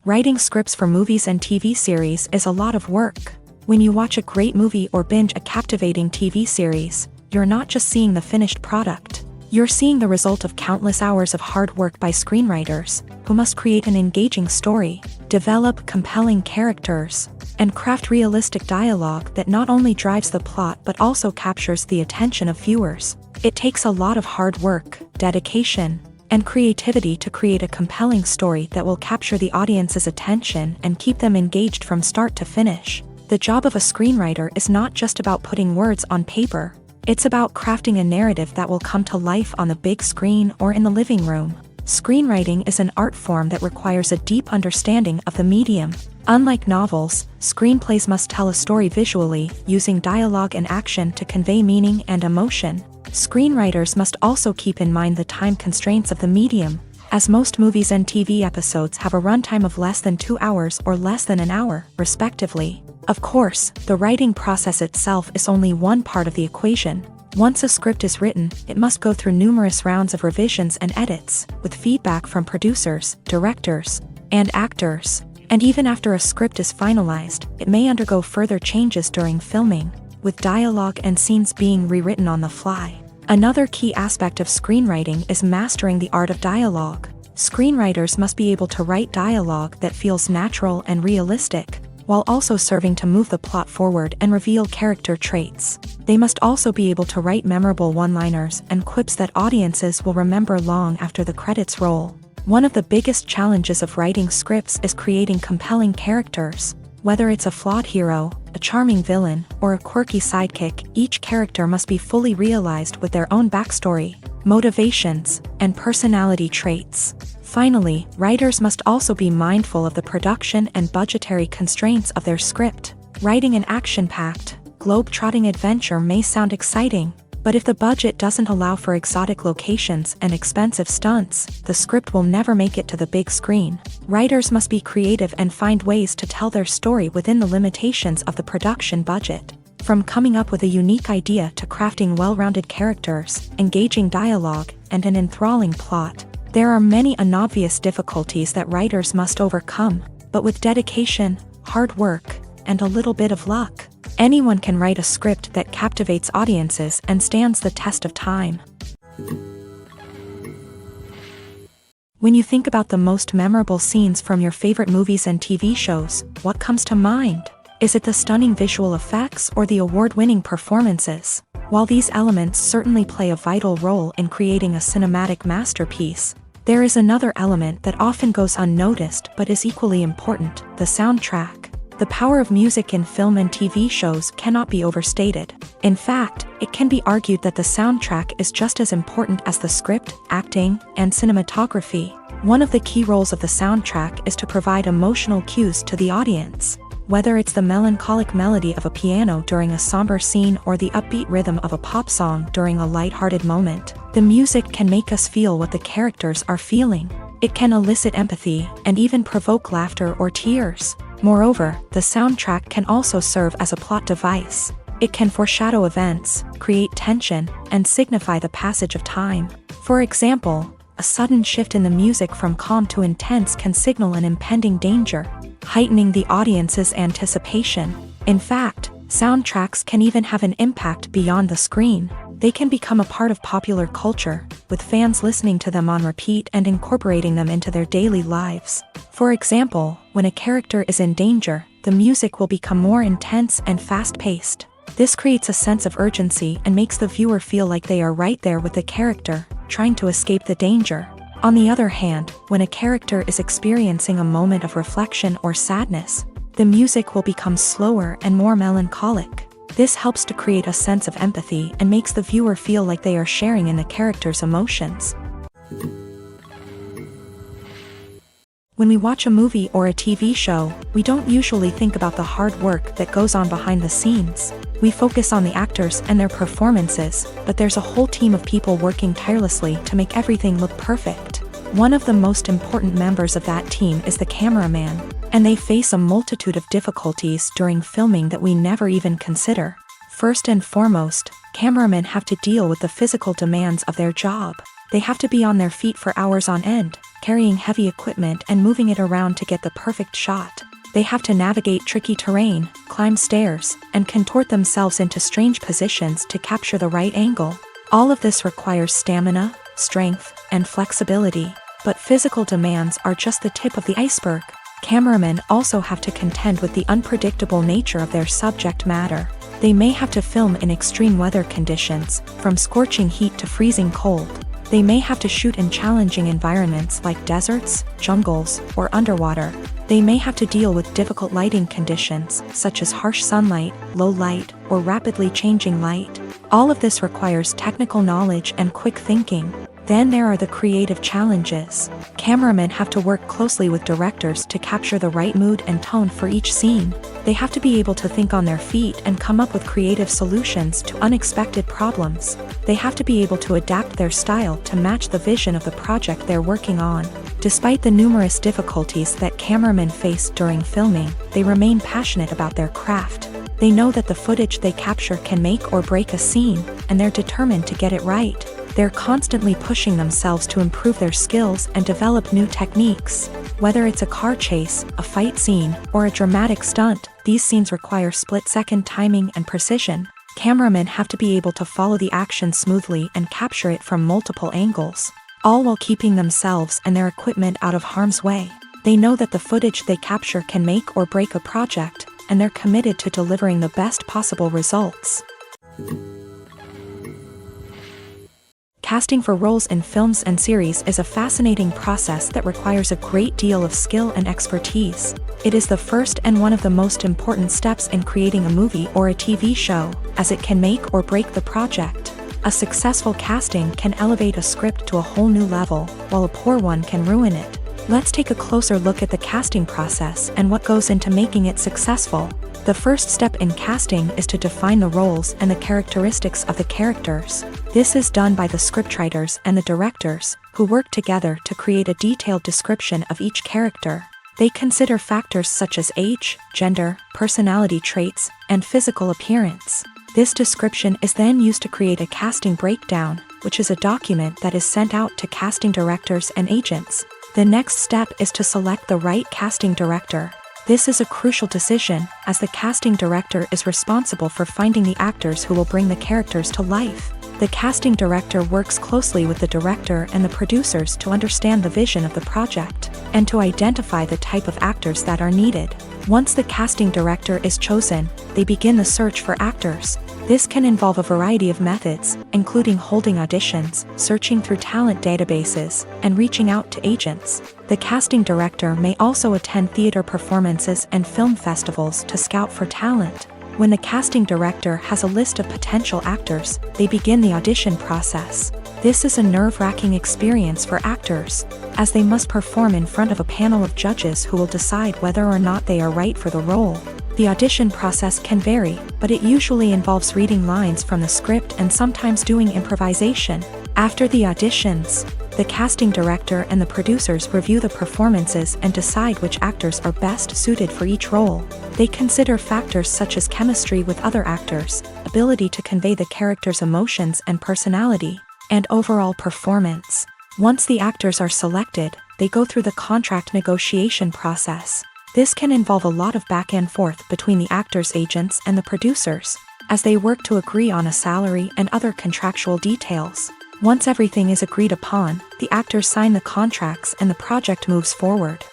Writing scripts for movies and TV series is a lot of work. When you watch a great movie or binge a captivating TV series, you're not just seeing the finished product. You're seeing the result of countless hours of hard work by screenwriters, who must create an engaging story, develop compelling characters, and craft realistic dialogue that not only drives the plot but also captures the attention of viewers. It takes a lot of hard work, dedication, and creativity to create a compelling story that will capture the audience's attention and keep them engaged from start to finish. The job of a screenwriter is not just about putting words on paper. It's about crafting a narrative that will come to life on the big screen or in the living room. Screenwriting is an art form that requires a deep understanding of the medium. Unlike novels, screenplays must tell a story visually, using dialogue and action to convey meaning and emotion. Screenwriters must also keep in mind the time constraints of the medium, as most movies and TV episodes have a runtime of less than 2 hours or less than an hour, respectively. Of course, the writing process itself is only one part of the equation. Once a script is written, it must go through numerous rounds of revisions and edits, with feedback from producers, directors, and actors. And even after a script is finalized, it may undergo further changes during filming, with dialogue and scenes being rewritten on the fly. Another key aspect of screenwriting is mastering the art of dialogue. Screenwriters must be able to write dialogue that feels natural and realistic, while also serving to move the plot forward and reveal character traits. They must also be able to write memorable one-liners and quips that audiences will remember long after the credits roll. One of the biggest challenges of writing scripts is creating compelling characters. Whether it's a flawed hero, a charming villain, or a quirky sidekick, each character must be fully realized with their own backstory, motivations, and personality traits. Finally, writers must also be mindful of the production and budgetary constraints of their script. Writing an action-packed, globe-trotting adventure may sound exciting, but if the budget doesn't allow for exotic locations and expensive stunts, the script will never make it to the big screen. Writers must be creative and find ways to tell their story within the limitations of the production budget. From coming up with a unique idea to crafting well-rounded characters, engaging dialogue, and an enthralling plot, there are many unobvious difficulties that writers must overcome, but with dedication, hard work, and a little bit of luck, anyone can write a script that captivates audiences and stands the test of time. When you think about the most memorable scenes from your favorite movies and TV shows, what comes to mind? Is it the stunning visual effects or the award-winning performances? While these elements certainly play a vital role in creating a cinematic masterpiece, there is another element that often goes unnoticed but is equally important: the soundtrack. The power of music in film and TV shows cannot be overstated. In fact, it can be argued that the soundtrack is just as important as the script, acting, and cinematography. One of the key roles of the soundtrack is to provide emotional cues to the audience. Whether it's the melancholic melody of a piano during a somber scene or the upbeat rhythm of a pop song during a light-hearted moment, the music can make us feel what the characters are feeling. It can elicit empathy and even provoke laughter or tears. Moreover, the soundtrack can also serve as a plot device. It can foreshadow events, create tension, and signify the passage of time. For example, a sudden shift in the music from calm to intense can signal an impending danger, heightening the audience's anticipation. In fact, soundtracks can even have an impact beyond the screen. They can become a part of popular culture, with fans listening to them on repeat and incorporating them into their daily lives. For example, when a character is in danger, the music will become more intense and fast-paced. This creates a sense of urgency and makes the viewer feel like they are right there with the character, trying to escape the danger. On the other hand, when a character is experiencing a moment of reflection or sadness, the music will become slower and more melancholic. This helps to create a sense of empathy and makes the viewer feel like they are sharing in the character's emotions. When we watch a movie or a TV show, we don't usually think about the hard work that goes on behind the scenes. We focus on the actors and their performances, but there's a whole team of people working tirelessly to make everything look perfect. One of the most important members of that team is the cameraman, and they face a multitude of difficulties during filming that we never even consider. First and foremost, cameramen have to deal with the physical demands of their job. They have to be on their feet for hours on end, carrying heavy equipment and moving it around to get the perfect shot. They have to navigate tricky terrain, climb stairs, and contort themselves into strange positions to capture the right angle. All of this requires stamina, strength, and flexibility. But physical demands are just the tip of the iceberg. Cameramen also have to contend with the unpredictable nature of their subject matter. They may have to film in extreme weather conditions, from scorching heat to freezing cold. They may have to shoot in challenging environments like deserts, jungles, or underwater. They may have to deal with difficult lighting conditions, such as harsh sunlight, low light, or rapidly changing light. All of this requires technical knowledge and quick thinking. Then there are the creative challenges. Cameramen have to work closely with directors to capture the right mood and tone for each scene. They have to be able to think on their feet and come up with creative solutions to unexpected problems. They have to be able to adapt their style to match the vision of the project they're working on. Despite the numerous difficulties that cameramen face during filming, they remain passionate about their craft. They know that the footage they capture can make or break a scene, and they're determined to get it right. They're constantly pushing themselves to improve their skills and develop new techniques. Whether it's a car chase, a fight scene, or a dramatic stunt, these scenes require split-second timing and precision. Cameramen have to be able to follow the action smoothly and capture it from multiple angles, all while keeping themselves and their equipment out of harm's way. They know that the footage they capture can make or break a project, and they're committed to delivering the best possible results. Casting for roles in films and series is a fascinating process that requires a great deal of skill and expertise. It is the first and one of the most important steps in creating a movie or a TV show, as it can make or break the project. A successful casting can elevate a script to a whole new level, while a poor one can ruin it. Let's take a closer look at the casting process and what goes into making it successful. The first step in casting is to define the roles and the characteristics of the characters. This is done by the scriptwriters and the directors, who work together to create a detailed description of each character. They consider factors such as age, gender, personality traits, and physical appearance. This description is then used to create a casting breakdown, which is a document that is sent out to casting directors and agents. The next step is to select the right casting director. This is a crucial decision, as the casting director is responsible for finding the actors who will bring the characters to life. The casting director works closely with the director and the producers to understand the vision of the project, and to identify the type of actors that are needed. Once the casting director is chosen, they begin the search for actors. This can involve a variety of methods, including holding auditions, searching through talent databases, and reaching out to agents. The casting director may also attend theater performances and film festivals to scout for talent. When the casting director has a list of potential actors, they begin the audition process. This is a nerve-wracking experience for actors, as they must perform in front of a panel of judges who will decide whether or not they are right for the role. The audition process can vary, but it usually involves reading lines from the script and sometimes doing improvisation. After the auditions, the casting director and the producers review the performances and decide which actors are best suited for each role. They consider factors such as chemistry with other actors, ability to convey the character's emotions and personality, and overall performance. Once the actors are selected, they go through the contract negotiation process. This can involve a lot of back and forth between the actors' agents and the producers, as they work to agree on a salary and other contractual details. Once everything is agreed upon, the actors sign the contracts and the project moves forward.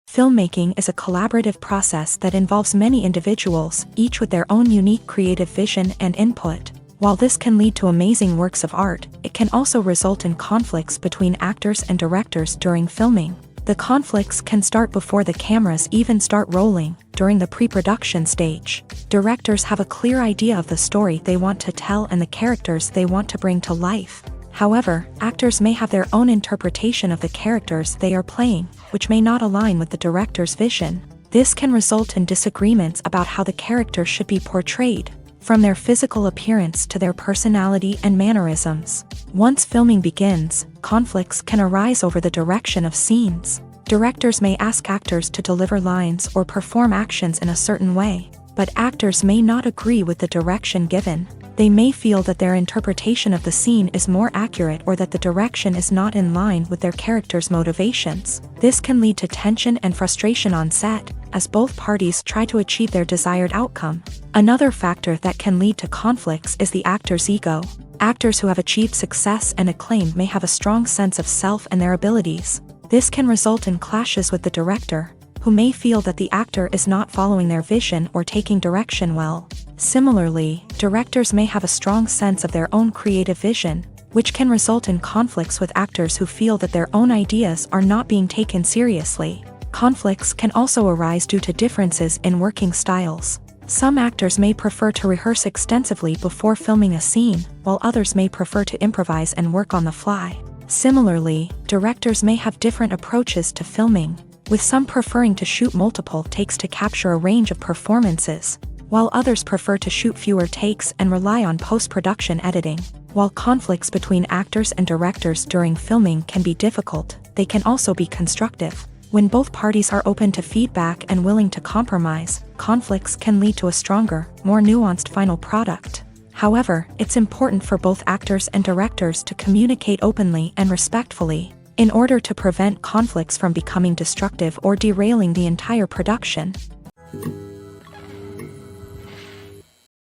Filmmaking is a collaborative process that involves many individuals, each with their own unique creative vision and input. While this can lead to amazing works of art, it can also result in conflicts between actors and directors during filming. The conflicts can start before the cameras even start rolling, during the pre-production stage. Directors have a clear idea of the story they want to tell and the characters they want to bring to life. However, actors may have their own interpretation of the characters they are playing, which may not align with the director's vision. This can result in disagreements about how the character should be portrayed, from their physical appearance to their personality and mannerisms. Once filming begins, conflicts can arise over the direction of scenes. Directors may ask actors to deliver lines or perform actions in a certain way, but actors may not agree with the direction given. They may feel that their interpretation of the scene is more accurate or that the direction is not in line with their character's motivations. This can lead to tension and frustration on set, as both parties try to achieve their desired outcome. Another factor that can lead to conflicts is the actor's ego. Actors who have achieved success and acclaim may have a strong sense of self and their abilities. This can result in clashes with the director, who may feel that the actor is not following their vision or taking direction well. Similarly, directors may have a strong sense of their own creative vision, which can result in conflicts with actors who feel that their own ideas are not being taken seriously. Conflicts can also arise due to differences in working styles. Some actors may prefer to rehearse extensively before filming a scene, while others may prefer to improvise and work on the fly. Similarly, directors may have different approaches to filming, with some preferring to shoot multiple takes to capture a range of performances, while others prefer to shoot fewer takes and rely on post-production editing. While conflicts between actors and directors during filming can be difficult, they can also be constructive. When both parties are open to feedback and willing to compromise, conflicts can lead to a stronger, more nuanced final product. However, it's important for both actors and directors to communicate openly and respectfully, in order to prevent conflicts from becoming destructive or derailing the entire production.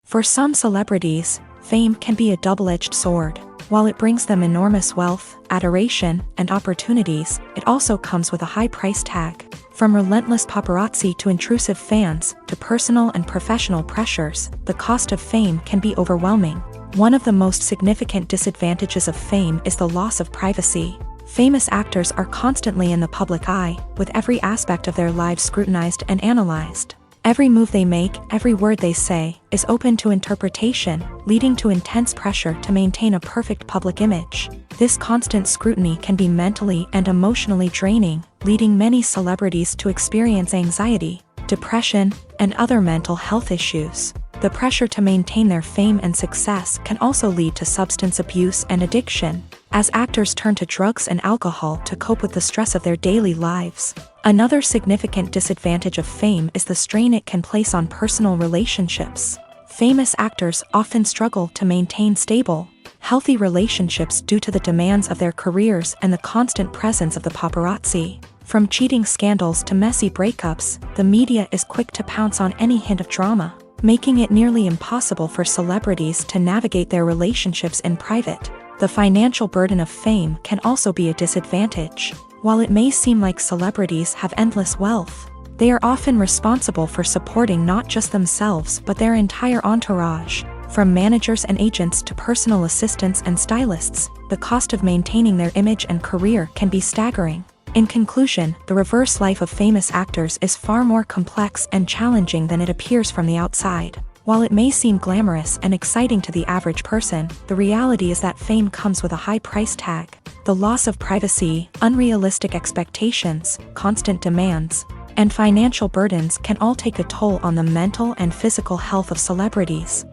For some celebrities, fame can be a double-edged sword. While it brings them enormous wealth, adoration, and opportunities, it also comes with a high price tag. From relentless paparazzi to intrusive fans, to personal and professional pressures, the cost of fame can be overwhelming. One of the most significant disadvantages of fame is the loss of privacy. Famous actors are constantly in the public eye, with every aspect of their lives scrutinized and analyzed. Every move they make, every word they say, is open to interpretation, leading to intense pressure to maintain a perfect public image. This constant scrutiny can be mentally and emotionally draining, leading many celebrities to experience anxiety, depression, and other mental health issues. The pressure to maintain their fame and success can also lead to substance abuse and addiction, as actors turn to drugs and alcohol to cope with the stress of their daily lives. Another significant disadvantage of fame is the strain it can place on personal relationships. Famous actors often struggle to maintain stable, healthy relationships due to the demands of their careers and the constant presence of the paparazzi. From cheating scandals to messy breakups, the media is quick to pounce on any hint of drama, making it nearly impossible for celebrities to navigate their relationships in private. The financial burden of fame can also be a disadvantage. While it may seem like celebrities have endless wealth, they are often responsible for supporting not just themselves but their entire entourage. From managers and agents to personal assistants and stylists, the cost of maintaining their image and career can be staggering. In conclusion, the reverse life of famous actors is far more complex and challenging than it appears from the outside. While it may seem glamorous and exciting to the average person, the reality is that fame comes with a high price tag. The loss of privacy, unrealistic expectations, constant demands, and financial burdens can all take a toll on the mental and physical health of celebrities.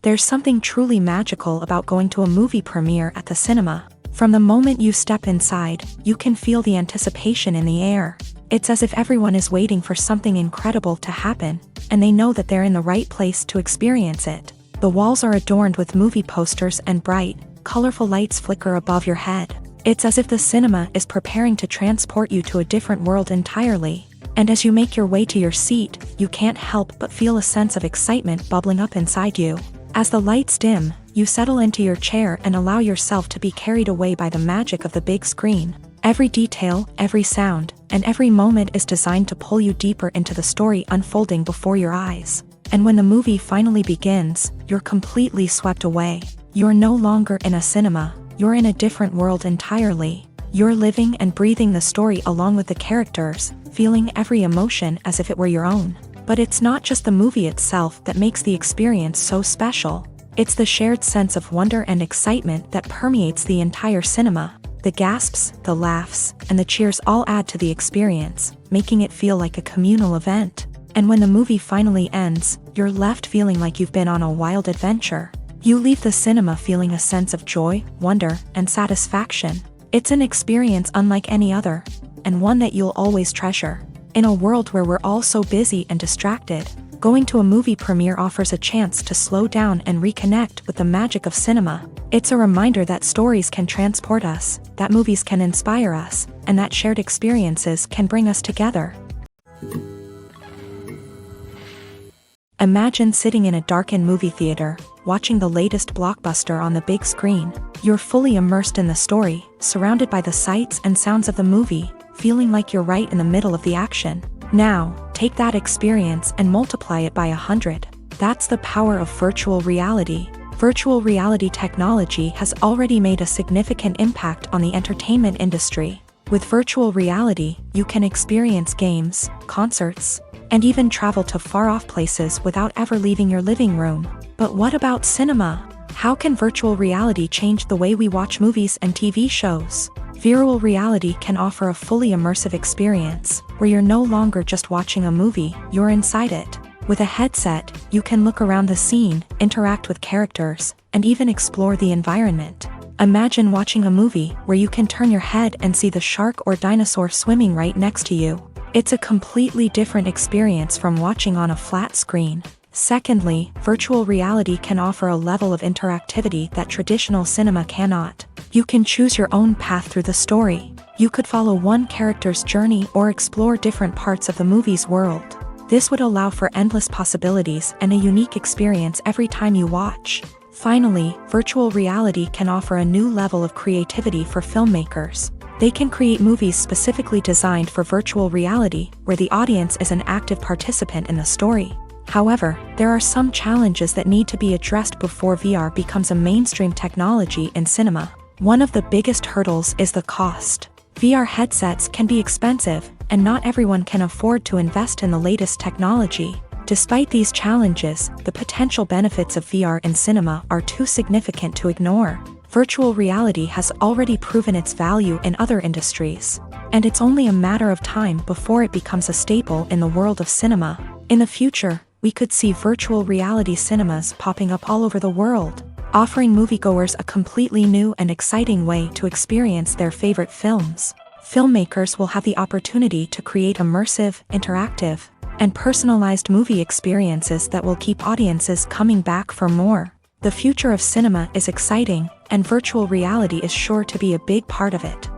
There's something truly magical about going to a movie premiere at the cinema. From the moment you step inside, you can feel the anticipation in the air. It's as if everyone is waiting for something incredible to happen, and they know that they're in the right place to experience it. The walls are adorned with movie posters and bright, colorful lights flicker above your head. It's as if the cinema is preparing to transport you to a different world entirely. And as you make your way to your seat, you can't help but feel a sense of excitement bubbling up inside you. As the lights dim, you settle into your chair and allow yourself to be carried away by the magic of the big screen. Every detail, every sound, and every moment is designed to pull you deeper into the story unfolding before your eyes. And when the movie finally begins, you're completely swept away. You're no longer in a cinema, you're in a different world entirely. You're living and breathing the story along with the characters, feeling every emotion as if it were your own. But it's not just the movie itself that makes the experience so special. It's the shared sense of wonder and excitement that permeates the entire cinema. The gasps, the laughs, and the cheers all add to the experience, making it feel like a communal event. And when the movie finally ends, you're left feeling like you've been on a wild adventure. You leave the cinema feeling a sense of joy, wonder, and satisfaction. It's an experience unlike any other, and one that you'll always treasure. In a world where we're all so busy and distracted, going to a movie premiere offers a chance to slow down and reconnect with the magic of cinema. It's a reminder that stories can transport us, that movies can inspire us, and that shared experiences can bring us together. Imagine sitting in a darkened movie theater, watching the latest blockbuster on the big screen. You're fully immersed in the story, surrounded by the sights and sounds of the movie, feeling like you're right in the middle of the action. Now, take that experience and multiply it by 100. That's the power of virtual reality. Virtual reality technology has already made a significant impact on the entertainment industry. With virtual reality, you can experience games, concerts, and even travel to far-off places without ever leaving your living room. But what about cinema? How can virtual reality change the way we watch movies and TV shows? Virtual reality can offer a fully immersive experience, where you're no longer just watching a movie, you're inside it. With a headset, you can look around the scene, interact with characters, and even explore the environment. Imagine watching a movie where you can turn your head and see the shark or dinosaur swimming right next to you. It's a completely different experience from watching on a flat screen. Secondly, virtual reality can offer a level of interactivity that traditional cinema cannot. You can choose your own path through the story. You could follow one character's journey or explore different parts of the movie's world. This would allow for endless possibilities and a unique experience every time you watch. Finally, virtual reality can offer a new level of creativity for filmmakers. They can create movies specifically designed for virtual reality, where the audience is an active participant in the story. However, there are some challenges that need to be addressed before VR becomes a mainstream technology in cinema. One of the biggest hurdles is the cost. VR headsets can be expensive, and not everyone can afford to invest in the latest technology. Despite these challenges, the potential benefits of VR in cinema are too significant to ignore. Virtual reality has already proven its value in other industries, and it's only a matter of time before it becomes a staple in the world of cinema. In the future, we could see virtual reality cinemas popping up all over the world, offering moviegoers a completely new and exciting way to experience their favorite films. Filmmakers will have the opportunity to create immersive, interactive, and personalized movie experiences that will keep audiences coming back for more. The future of cinema is exciting, and virtual reality is sure to be a big part of it.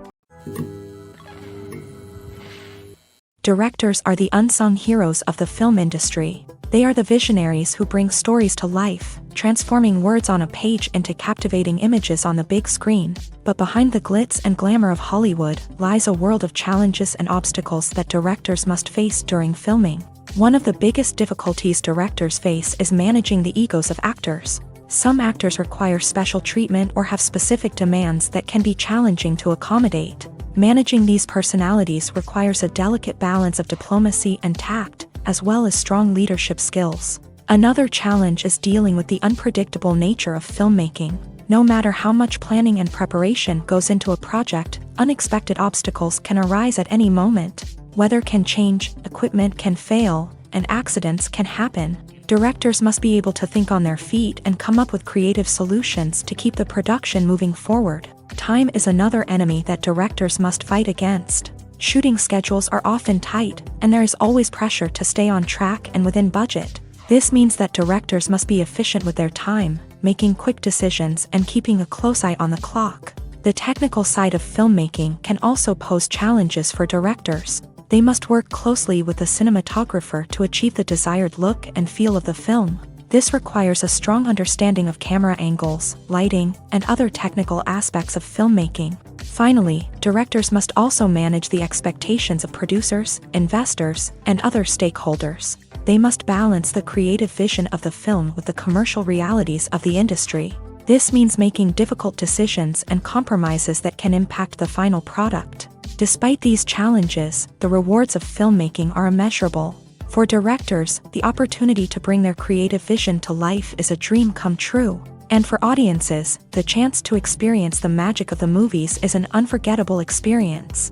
Directors are the unsung heroes of the film industry. They are the visionaries who bring stories to life, transforming words on a page into captivating images on the big screen. But behind the glitz and glamour of Hollywood lies a world of challenges and obstacles that directors must face during filming. One of the biggest difficulties directors face is managing the egos of actors. Some actors require special treatment or have specific demands that can be challenging to accommodate. Managing these personalities requires a delicate balance of diplomacy and tact, as well as strong leadership skills. Another challenge is dealing with the unpredictable nature of filmmaking. No matter how much planning and preparation goes into a project, unexpected obstacles can arise at any moment. Weather can change, equipment can fail, and accidents can happen. Directors must be able to think on their feet and come up with creative solutions to keep the production moving forward. Time is another enemy that directors must fight against. Shooting schedules are often tight, and there is always pressure to stay on track and within budget. This means that directors must be efficient with their time, making quick decisions and keeping a close eye on the clock. The technical side of filmmaking can also pose challenges for directors. They must work closely with the cinematographer to achieve the desired look and feel of the film. This requires a strong understanding of camera angles, lighting, and other technical aspects of filmmaking. Finally, directors must also manage the expectations of producers, investors, and other stakeholders. They must balance the creative vision of the film with the commercial realities of the industry. This means making difficult decisions and compromises that can impact the final product. Despite these challenges, the rewards of filmmaking are immeasurable. For directors, the opportunity to bring their creative vision to life is a dream come true. And for audiences, the chance to experience the magic of the movies is an unforgettable experience.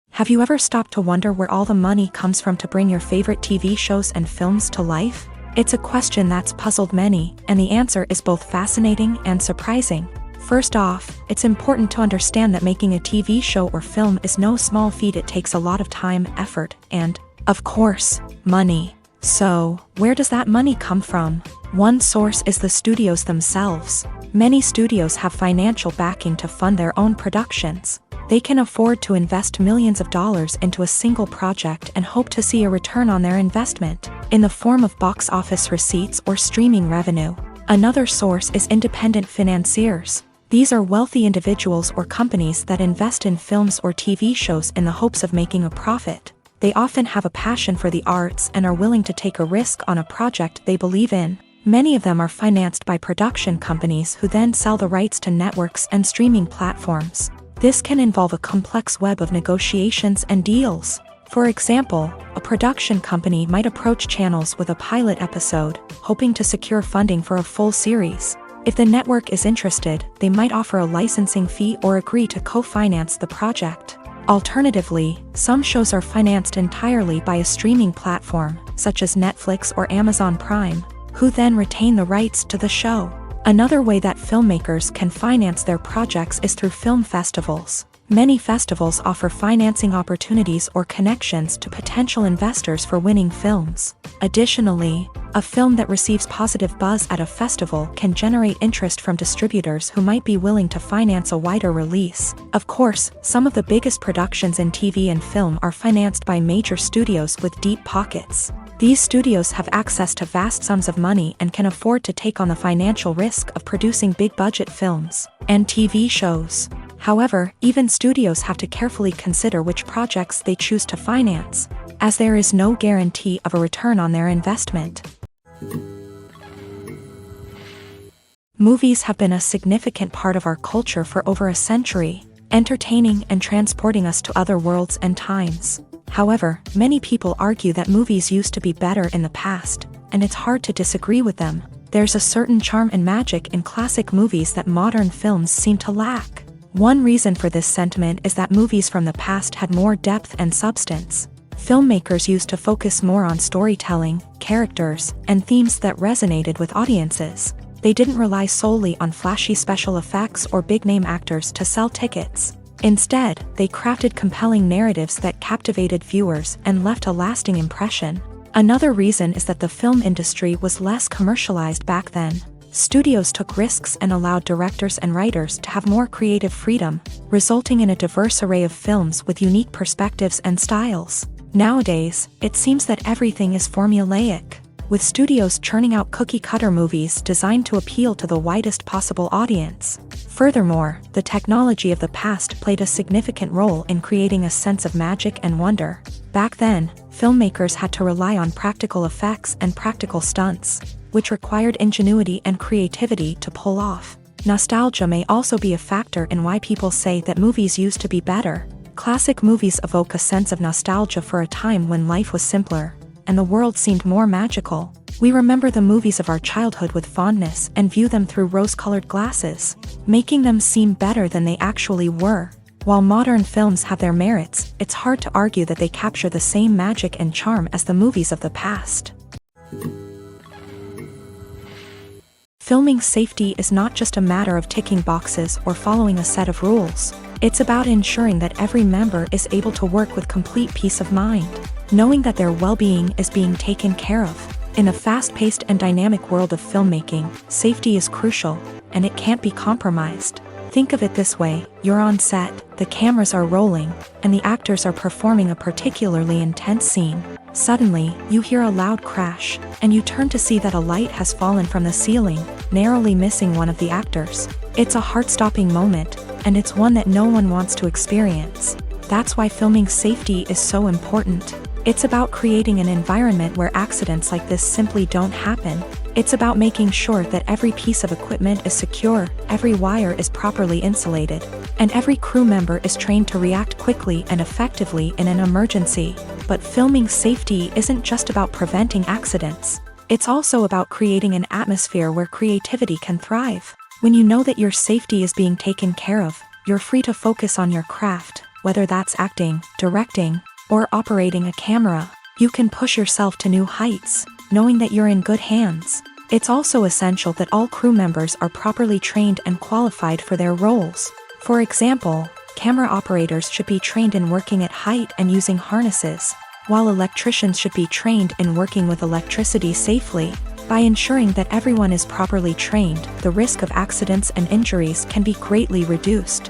Have you ever stopped to wonder where all the money comes from to bring your favorite TV shows and films to life? It's a question that's puzzled many, and the answer is both fascinating and surprising. First off, it's important to understand that making a TV show or film is no small feat. It takes a lot of time, effort, and, of course, money. So, where does that money come from? One source is the studios themselves. Many studios have financial backing to fund their own productions. They can afford to invest millions of dollars into a single project and hope to see a return on their investment, in the form of box office receipts or streaming revenue. Another source is independent financiers. These are wealthy individuals or companies that invest in films or TV shows in the hopes of making a profit. They often have a passion for the arts and are willing to take a risk on a project they believe in. Many of them are financed by production companies who then sell the rights to networks and streaming platforms. This can involve a complex web of negotiations and deals. For example, a production company might approach channels with a pilot episode, hoping to secure funding for a full series. If the network is interested, they might offer a licensing fee or agree to co-finance the project. Alternatively, some shows are financed entirely by a streaming platform, such as Netflix or Amazon Prime, who then retain the rights to the show. Another way that filmmakers can finance their projects is through film festivals. Many festivals offer financing opportunities or connections to potential investors for winning films. Additionally, a film that receives positive buzz at a festival can generate interest from distributors who might be willing to finance a wider release. Of course, some of the biggest productions in TV and film are financed by major studios with deep pockets. These studios have access to vast sums of money and can afford to take on the financial risk of producing big-budget films and TV shows. However, even studios have to carefully consider which projects they choose to finance, as there is no guarantee of a return on their investment. Movies have been a significant part of our culture for over a century, entertaining and transporting us to other worlds and times. However, many people argue that movies used to be better in the past, and it's hard to disagree with them. There's a certain charm and magic in classic movies that modern films seem to lack. One reason for this sentiment is that movies from the past had more depth and substance. Filmmakers used to focus more on storytelling, characters, and themes that resonated with audiences. They didn't rely solely on flashy special effects or big-name actors to sell tickets. Instead, they crafted compelling narratives that captivated viewers and left a lasting impression. Another reason is that the film industry was less commercialized back then. Studios took risks and allowed directors and writers to have more creative freedom, resulting in a diverse array of films with unique perspectives and styles. Nowadays, it seems that everything is formulaic, with studios churning out cookie-cutter movies designed to appeal to the widest possible audience. Furthermore, the technology of the past played a significant role in creating a sense of magic and wonder. Back then, filmmakers had to rely on practical effects and practical stunts, which required ingenuity and creativity to pull off. Nostalgia may also be a factor in why people say that movies used to be better. Classic movies evoke a sense of nostalgia for a time when life was simpler, and the world seemed more magical. We remember the movies of our childhood with fondness and view them through rose-colored glasses, making them seem better than they actually were. While modern films have their merits, it's hard to argue that they capture the same magic and charm as the movies of the past. Filming safety is not just a matter of ticking boxes or following a set of rules. It's about ensuring that every member is able to work with complete peace of mind, knowing that their well-being is being taken care of. In a fast-paced and dynamic world of filmmaking, safety is crucial, and it can't be compromised. Think of it this way: you're on set, the cameras are rolling, and the actors are performing a particularly intense scene. Suddenly, you hear a loud crash, and you turn to see that a light has fallen from the ceiling, narrowly missing one of the actors. It's a heart-stopping moment, and it's one that no one wants to experience. That's why filming safety is so important. It's about creating an environment where accidents like this simply don't happen. It's about making sure that every piece of equipment is secure, every wire is properly insulated, and every crew member is trained to react quickly and effectively in an emergency. But filming safety isn't just about preventing accidents. It's also about creating an atmosphere where creativity can thrive. When you know that your safety is being taken care of, you're free to focus on your craft, whether that's acting, directing, or operating a camera. You can push yourself to new heights, knowing that you're in good hands. It's also essential that all crew members are properly trained and qualified for their roles. For example, camera operators should be trained in working at height and using harnesses, while electricians should be trained in working with electricity safely. By ensuring that everyone is properly trained, the risk of accidents and injuries can be greatly reduced.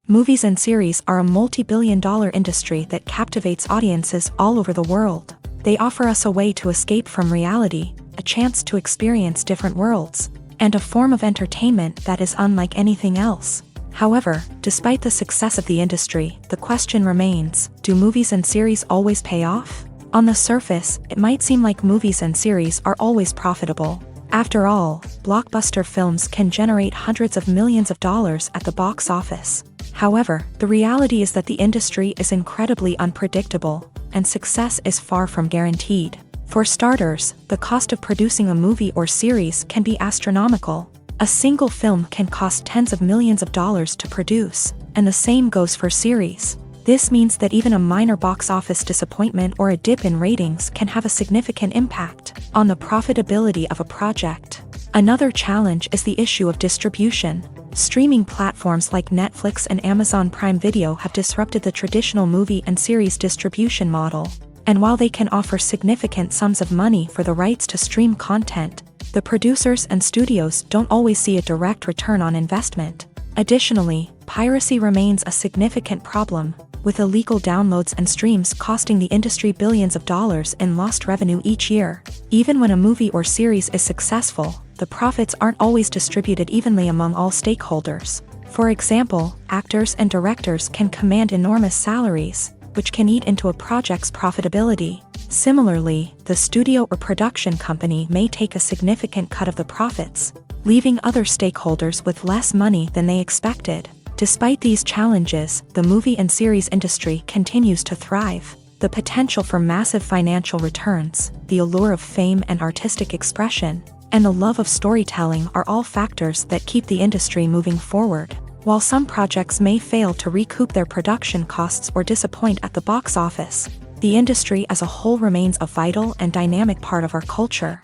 Movies and series are a multi-billion-dollar industry that captivates audiences all over the world. They offer us a way to escape from reality, a chance to experience different worlds, and a form of entertainment that is unlike anything else. However, despite the success of the industry, the question remains: do movies and series always pay off? On the surface, it might seem like movies and series are always profitable. After all, blockbuster films can generate hundreds of millions of dollars at the box office. However, the reality is that the industry is incredibly unpredictable, and success is far from guaranteed. For starters, the cost of producing a movie or series can be astronomical. A single film can cost tens of millions of dollars to produce, and the same goes for series. This means that even a minor box office disappointment or a dip in ratings can have a significant impact on the profitability of a project. Another challenge is the issue of distribution. Streaming platforms like Netflix and Amazon Prime Video have disrupted the traditional movie and series distribution model. And while they can offer significant sums of money for the rights to stream content, the producers and studios don't always see a direct return on investment. Additionally, piracy remains a significant problem, with illegal downloads and streams costing the industry billions of dollars in lost revenue each year. Even when a movie or series is successful, the profits aren't always distributed evenly among all stakeholders. For example, actors and directors can command enormous salaries, which can eat into a project's profitability. Similarly, the studio or production company may take a significant cut of the profits, leaving other stakeholders with less money than they expected. Despite these challenges, the movie and series industry continues to thrive. The potential for massive financial returns, the allure of fame and artistic expression, and the love of storytelling are all factors that keep the industry moving forward. While some projects may fail to recoup their production costs or disappoint at the box office, the industry as a whole remains a vital and dynamic part of our culture.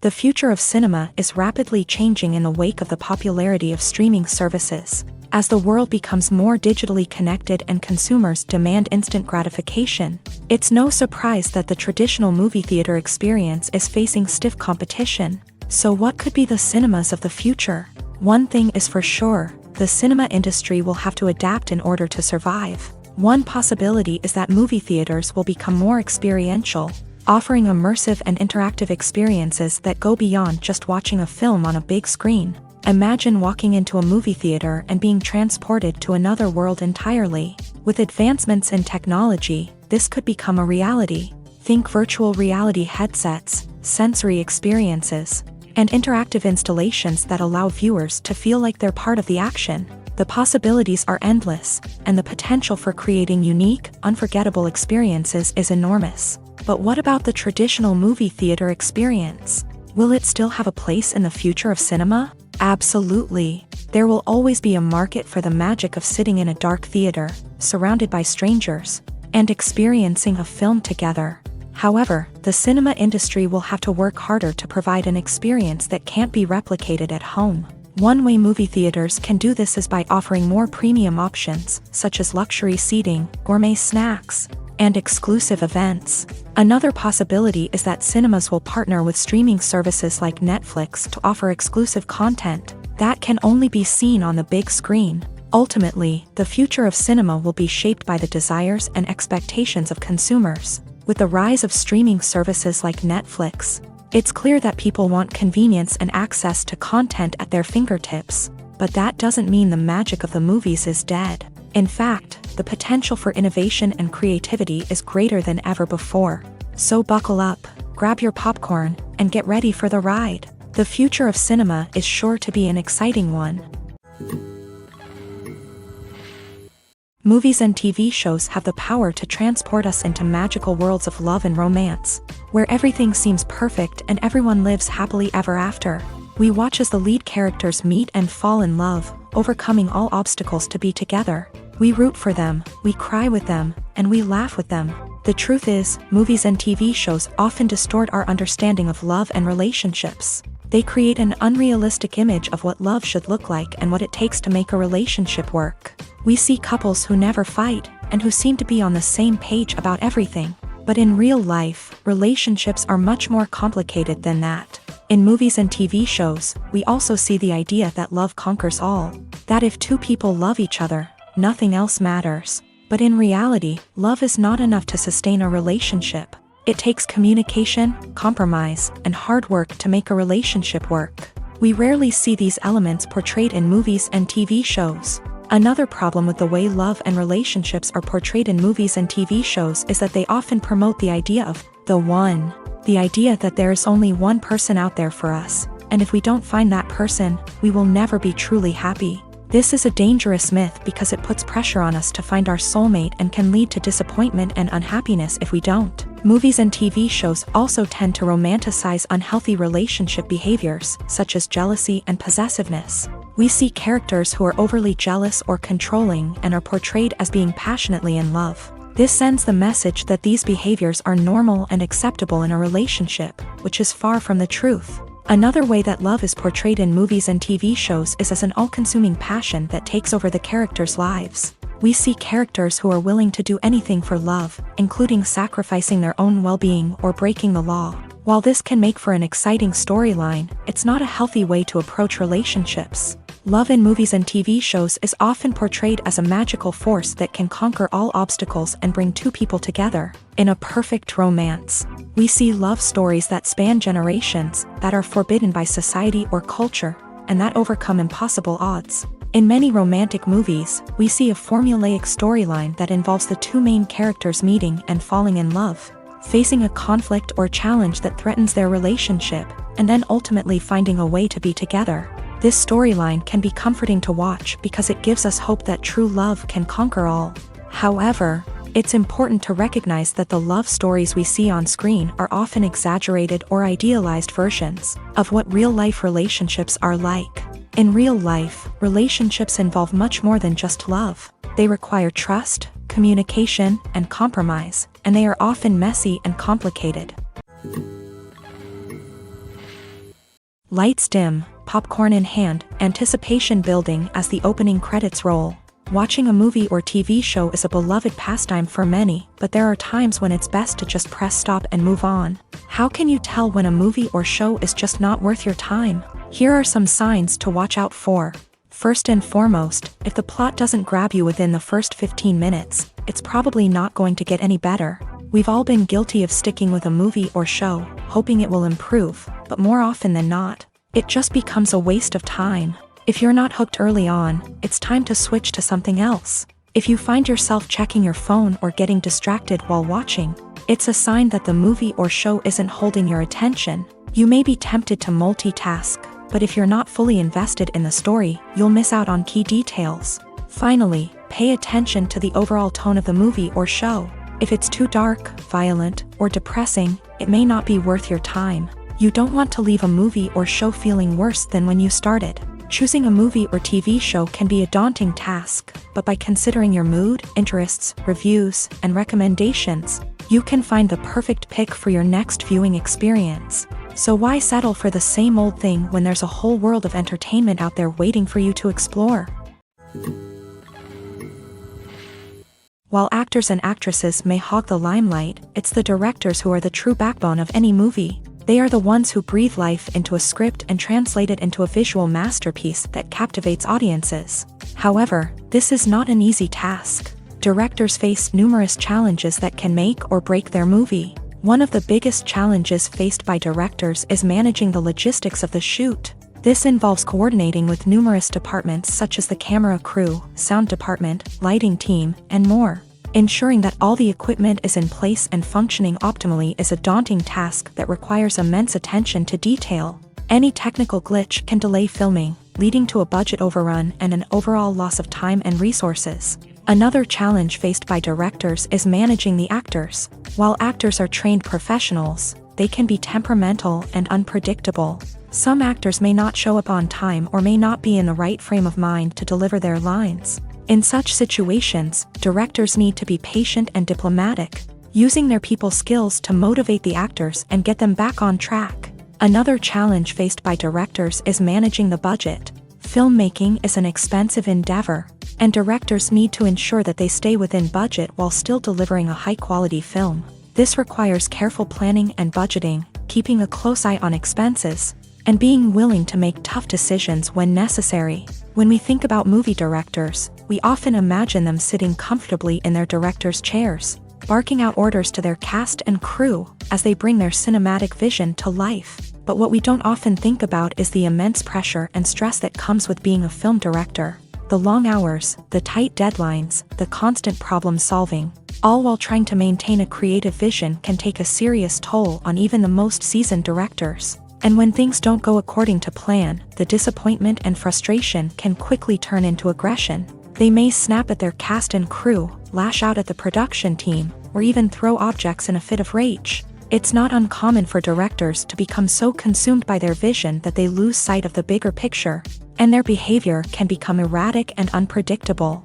The future of cinema is rapidly changing in the wake of the popularity of streaming services. As the world becomes more digitally connected and consumers demand instant gratification, it's no surprise that the traditional movie theater experience is facing stiff competition. So what could be the cinemas of the future? One thing is for sure, the cinema industry will have to adapt in order to survive. One possibility is that movie theaters will become more experiential, offering immersive and interactive experiences that go beyond just watching a film on a big screen. Imagine walking into a movie theater and being transported to another world entirely. With advancements in technology, this could become a reality. Think virtual reality headsets, sensory experiences, and interactive installations that allow viewers to feel like they're part of the action. The possibilities are endless, and the potential for creating unique, unforgettable experiences is enormous. But what about the traditional movie theater experience? Will it still have a place in the future of cinema? Absolutely. There will always be a market for the magic of sitting in a dark theater, surrounded by strangers, and experiencing a film together. However, the cinema industry will have to work harder to provide an experience that can't be replicated at home. One way movie theaters can do this is by offering more premium options, such as luxury seating, gourmet snacks, and exclusive events. Another possibility is that cinemas will partner with streaming services like Netflix to offer exclusive content that can only be seen on the big screen. Ultimately, the future of cinema will be shaped by the desires and expectations of consumers. With the rise of streaming services like Netflix, it's clear that people want convenience and access to content at their fingertips. But that doesn't mean the magic of the movies is dead. In fact, the potential for innovation and creativity is greater than ever before. So buckle up, grab your popcorn, and get ready for the ride. The future of cinema is sure to be an exciting one. Movies and TV shows have the power to transport us into magical worlds of love and romance, where everything seems perfect and everyone lives happily ever after. We watch as the lead characters meet and fall in love, overcoming all obstacles to be together. We root for them, we cry with them, and we laugh with them. The truth is, movies and TV shows often distort our understanding of love and relationships. They create an unrealistic image of what love should look like and what it takes to make a relationship work. We see couples who never fight, and who seem to be on the same page about everything. But in real life, relationships are much more complicated than that. In movies and TV shows, we also see the idea that love conquers all. That if two people love each other, nothing else matters. But in reality, love is not enough to sustain a relationship. It takes communication, compromise, and hard work to make a relationship work. We rarely see these elements portrayed in movies and TV shows. Another problem with the way love and relationships are portrayed in movies and TV shows is that they often promote the idea of the one. The idea that there is only one person out there for us, and if we don't find that person, we will never be truly happy. This is a dangerous myth because it puts pressure on us to find our soulmate and can lead to disappointment and unhappiness if we don't. Movies and TV shows also tend to romanticize unhealthy relationship behaviors, such as jealousy and possessiveness. We see characters who are overly jealous or controlling and are portrayed as being passionately in love. This sends the message that these behaviors are normal and acceptable in a relationship, which is far from the truth. Another way that love is portrayed in movies and TV shows is as an all-consuming passion that takes over the characters' lives. We see characters who are willing to do anything for love, including sacrificing their own well-being or breaking the law. While this can make for an exciting storyline, it's not a healthy way to approach relationships. Love in movies and TV shows is often portrayed as a magical force that can conquer all obstacles and bring two people together. In a perfect romance, we see love stories that span generations, that are forbidden by society or culture, and that overcome impossible odds. In many romantic movies, we see a formulaic storyline that involves the two main characters meeting and falling in love, facing a conflict or challenge that threatens their relationship, and then ultimately finding a way to be together. This storyline can be comforting to watch because it gives us hope that true love can conquer all. However, it's important to recognize that the love stories we see on screen are often exaggerated or idealized versions of what real-life relationships are like. In real life, relationships involve much more than just love. They require trust, communication, and compromise, and they are often messy and complicated. Lights dim, popcorn in hand, anticipation building as the opening credits roll. Watching a movie or TV show is a beloved pastime for many, but there are times when it's best to just press stop and move on. How can you tell when a movie or show is just not worth your time? Here are some signs to watch out for. First and foremost, if the plot doesn't grab you within the first 15 minutes, it's probably not going to get any better. We've all been guilty of sticking with a movie or show, hoping it will improve, but more often than not, it just becomes a waste of time. If you're not hooked early on, it's time to switch to something else. If you find yourself checking your phone or getting distracted while watching, it's a sign that the movie or show isn't holding your attention. You may be tempted to multitask, but if you're not fully invested in the story, you'll miss out on key details. Finally, pay attention to the overall tone of the movie or show. If it's too dark, violent, or depressing, it may not be worth your time. You don't want to leave a movie or show feeling worse than when you started. Choosing a movie or TV show can be a daunting task, but by considering your mood, interests, reviews, and recommendations, you can find the perfect pick for your next viewing experience. So why settle for the same old thing when there's a whole world of entertainment out there waiting for you to explore? While actors and actresses may hog the limelight, it's the directors who are the true backbone of any movie. They are the ones who breathe life into a script and translate it into a visual masterpiece that captivates audiences. However, this is not an easy task. Directors face numerous challenges that can make or break their movie. One of the biggest challenges faced by directors is managing the logistics of the shoot. This involves coordinating with numerous departments such as the camera crew, sound department, lighting team, and more. Ensuring that all the equipment is in place and functioning optimally is a daunting task that requires immense attention to detail. Any technical glitch can delay filming, leading to a budget overrun and an overall loss of time and resources. Another challenge faced by directors is managing the actors. While actors are trained professionals, they can be temperamental and unpredictable. Some actors may not show up on time or may not be in the right frame of mind to deliver their lines. In such situations, directors need to be patient and diplomatic, using their people skills to motivate the actors and get them back on track. Another challenge faced by directors is managing the budget. Filmmaking is an expensive endeavor, and directors need to ensure that they stay within budget while still delivering a high-quality film. This requires careful planning and budgeting, keeping a close eye on expenses, and being willing to make tough decisions when necessary. When we think about movie directors, we often imagine them sitting comfortably in their director's chairs, barking out orders to their cast and crew as they bring their cinematic vision to life. But what we don't often think about is the immense pressure and stress that comes with being a film director. The long hours, the tight deadlines, the constant problem solving, all while trying to maintain a creative vision can take a serious toll on even the most seasoned directors. And when things don't go according to plan, the disappointment and frustration can quickly turn into aggression. They may snap at their cast and crew, lash out at the production team, or even throw objects in a fit of rage. It's not uncommon for directors to become so consumed by their vision that they lose sight of the bigger picture, and their behavior can become erratic and unpredictable.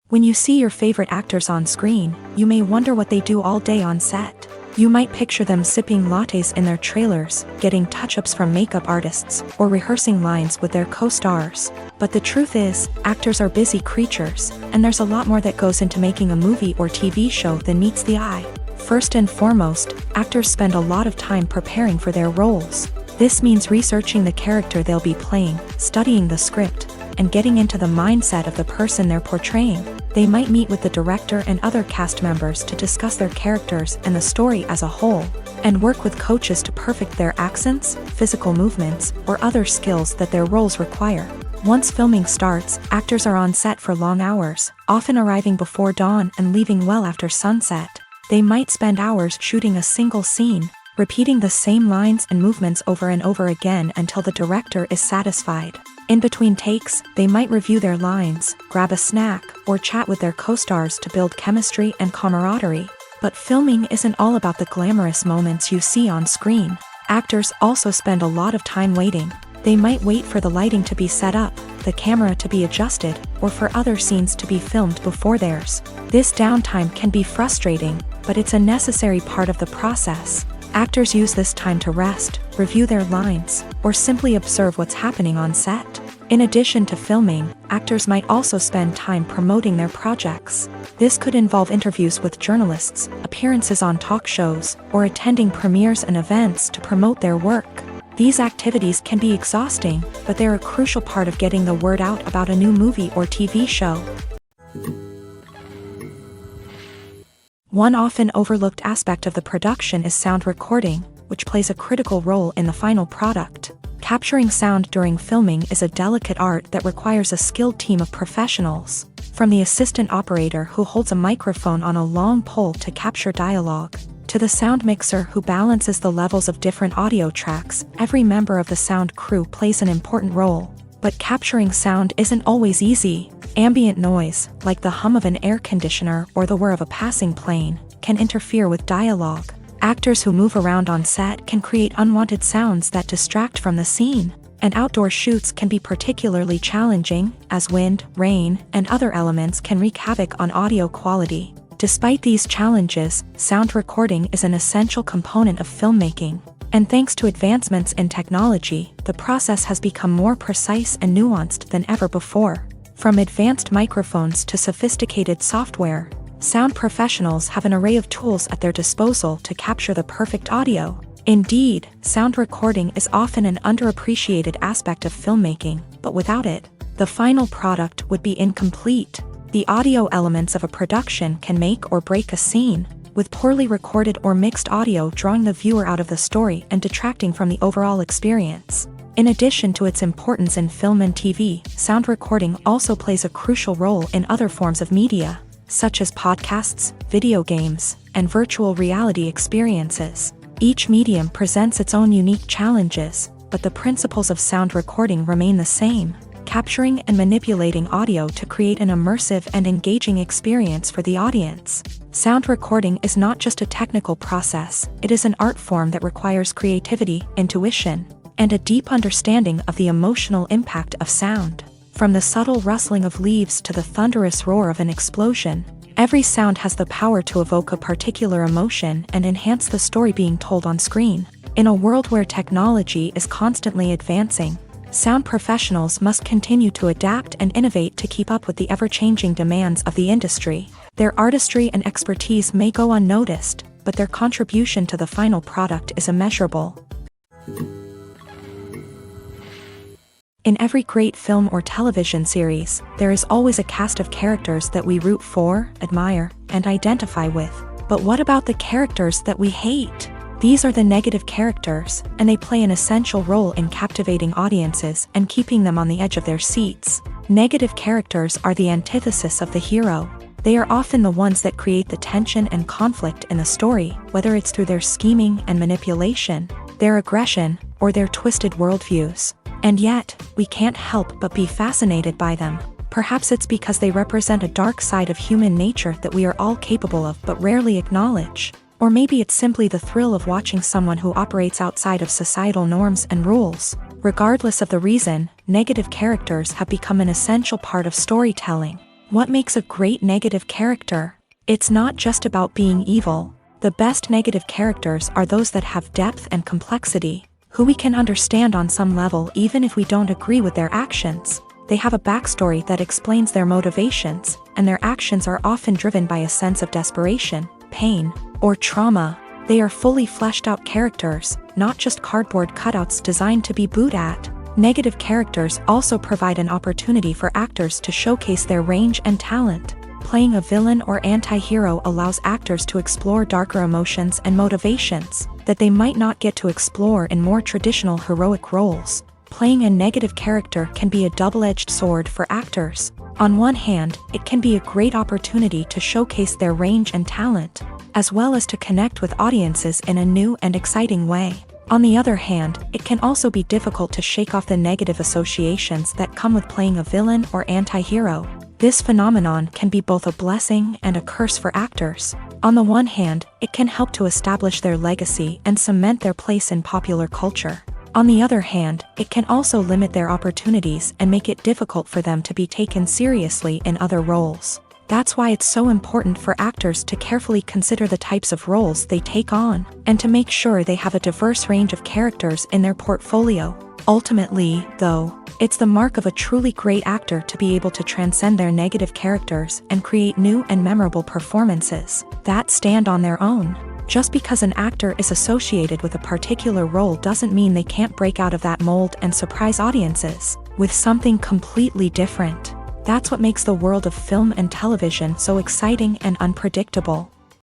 When you see your favorite actors on screen, you may wonder what they do all day on set. You might picture them sipping lattes in their trailers, getting touch-ups from makeup artists, or rehearsing lines with their co-stars. But the truth is, actors are busy creatures, and there's a lot more that goes into making a movie or TV show than meets the eye. First and foremost, actors spend a lot of time preparing for their roles. This means researching the character they'll be playing, studying the script, and getting into the mindset of the person they're portraying. They might meet with the director and other cast members to discuss their characters and the story as a whole, and work with coaches to perfect their accents, physical movements, or other skills that their roles require. Once filming starts, actors are on set for long hours, often arriving before dawn and leaving well after sunset. They might spend hours shooting a single scene, repeating the same lines and movements over and over again until the director is satisfied. In between takes, they might review their lines, grab a snack, or chat with their co-stars to build chemistry and camaraderie. But filming isn't all about the glamorous moments you see on screen. Actors also spend a lot of time waiting. They might wait for the lighting to be set up, the camera to be adjusted, or for other scenes to be filmed before theirs. This downtime can be frustrating, but it's a necessary part of the process. Actors use this time to rest, review their lines, or simply observe what's happening on set. In addition to filming, actors might also spend time promoting their projects. This could involve interviews with journalists, appearances on talk shows, or attending premieres and events to promote their work. These activities can be exhausting, but they're a crucial part of getting the word out about a new movie or TV show. One often overlooked aspect of the production is sound recording, which plays a critical role in the final product. Capturing sound during filming is a delicate art that requires a skilled team of professionals. From the assistant operator who holds a microphone on a long pole to capture dialogue, to the sound mixer who balances the levels of different audio tracks, every member of the sound crew plays an important role. But capturing sound isn't always easy. Ambient noise, like the hum of an air conditioner or the whir of a passing plane, can interfere with dialogue. Actors who move around on set can create unwanted sounds that distract from the scene. And outdoor shoots can be particularly challenging, as wind, rain, and other elements can wreak havoc on audio quality. Despite these challenges, sound recording is an essential component of filmmaking. And thanks to advancements in technology, the process has become more precise and nuanced than ever before. From advanced microphones to sophisticated software, sound professionals have an array of tools at their disposal to capture the perfect audio. Indeed, sound recording is often an underappreciated aspect of filmmaking, but without it, the final product would be incomplete. The audio elements of a production can make or break a scene, with poorly recorded or mixed audio drawing the viewer out of the story and detracting from the overall experience. In addition to its importance in film and TV, sound recording also plays a crucial role in other forms of media, such as podcasts, video games, and virtual reality experiences. Each medium presents its own unique challenges, but the principles of sound recording remain the same, capturing and manipulating audio to create an immersive and engaging experience for the audience. Sound recording is not just a technical process, it is an art form that requires creativity, intuition, and a deep understanding of the emotional impact of sound. From the subtle rustling of leaves to the thunderous roar of an explosion, every sound has the power to evoke a particular emotion and enhance the story being told on screen. In a world where technology is constantly advancing, sound professionals must continue to adapt and innovate to keep up with the ever-changing demands of the industry. Their artistry and expertise may go unnoticed, but their contribution to the final product is immeasurable. In every great film or television series, there is always a cast of characters that we root for, admire, and identify with. But what about the characters that we hate? These are the negative characters, and they play an essential role in captivating audiences and keeping them on the edge of their seats. Negative characters are the antithesis of the hero. They are often the ones that create the tension and conflict in the story, whether it's through their scheming and manipulation, their aggression, or their twisted worldviews. And yet, we can't help but be fascinated by them. Perhaps it's because they represent a dark side of human nature that we are all capable of but rarely acknowledge. Or maybe it's simply the thrill of watching someone who operates outside of societal norms and rules. Regardless of the reason, negative characters have become an essential part of storytelling. What makes a great negative character? It's not just about being evil. The best negative characters are those that have depth and complexity, who we can understand on some level even if we don't agree with their actions. They have a backstory that explains their motivations, and their actions are often driven by a sense of desperation, pain, or trauma. They are fully fleshed out characters, not just cardboard cutouts designed to be booed at. Negative characters also provide an opportunity for actors to showcase their range and talent. Playing a villain or anti-hero allows actors to explore darker emotions and motivations that they might not get to explore in more traditional heroic roles. Playing a negative character can be a double-edged sword for actors. On one hand, it can be a great opportunity to showcase their range and talent, as well as to connect with audiences in a new and exciting way. On the other hand, it can also be difficult to shake off the negative associations that come with playing a villain or anti-hero. This phenomenon can be both a blessing and a curse for actors. On the one hand, it can help to establish their legacy and cement their place in popular culture. On the other hand, it can also limit their opportunities and make it difficult for them to be taken seriously in other roles. That's why it's so important for actors to carefully consider the types of roles they take on, and to make sure they have a diverse range of characters in their portfolio. Ultimately, though, it's the mark of a truly great actor to be able to transcend their negative characters and create new and memorable performances that stand on their own. Just because an actor is associated with a particular role doesn't mean they can't break out of that mold and surprise audiences with something completely different. That's what makes the world of film and television so exciting and unpredictable.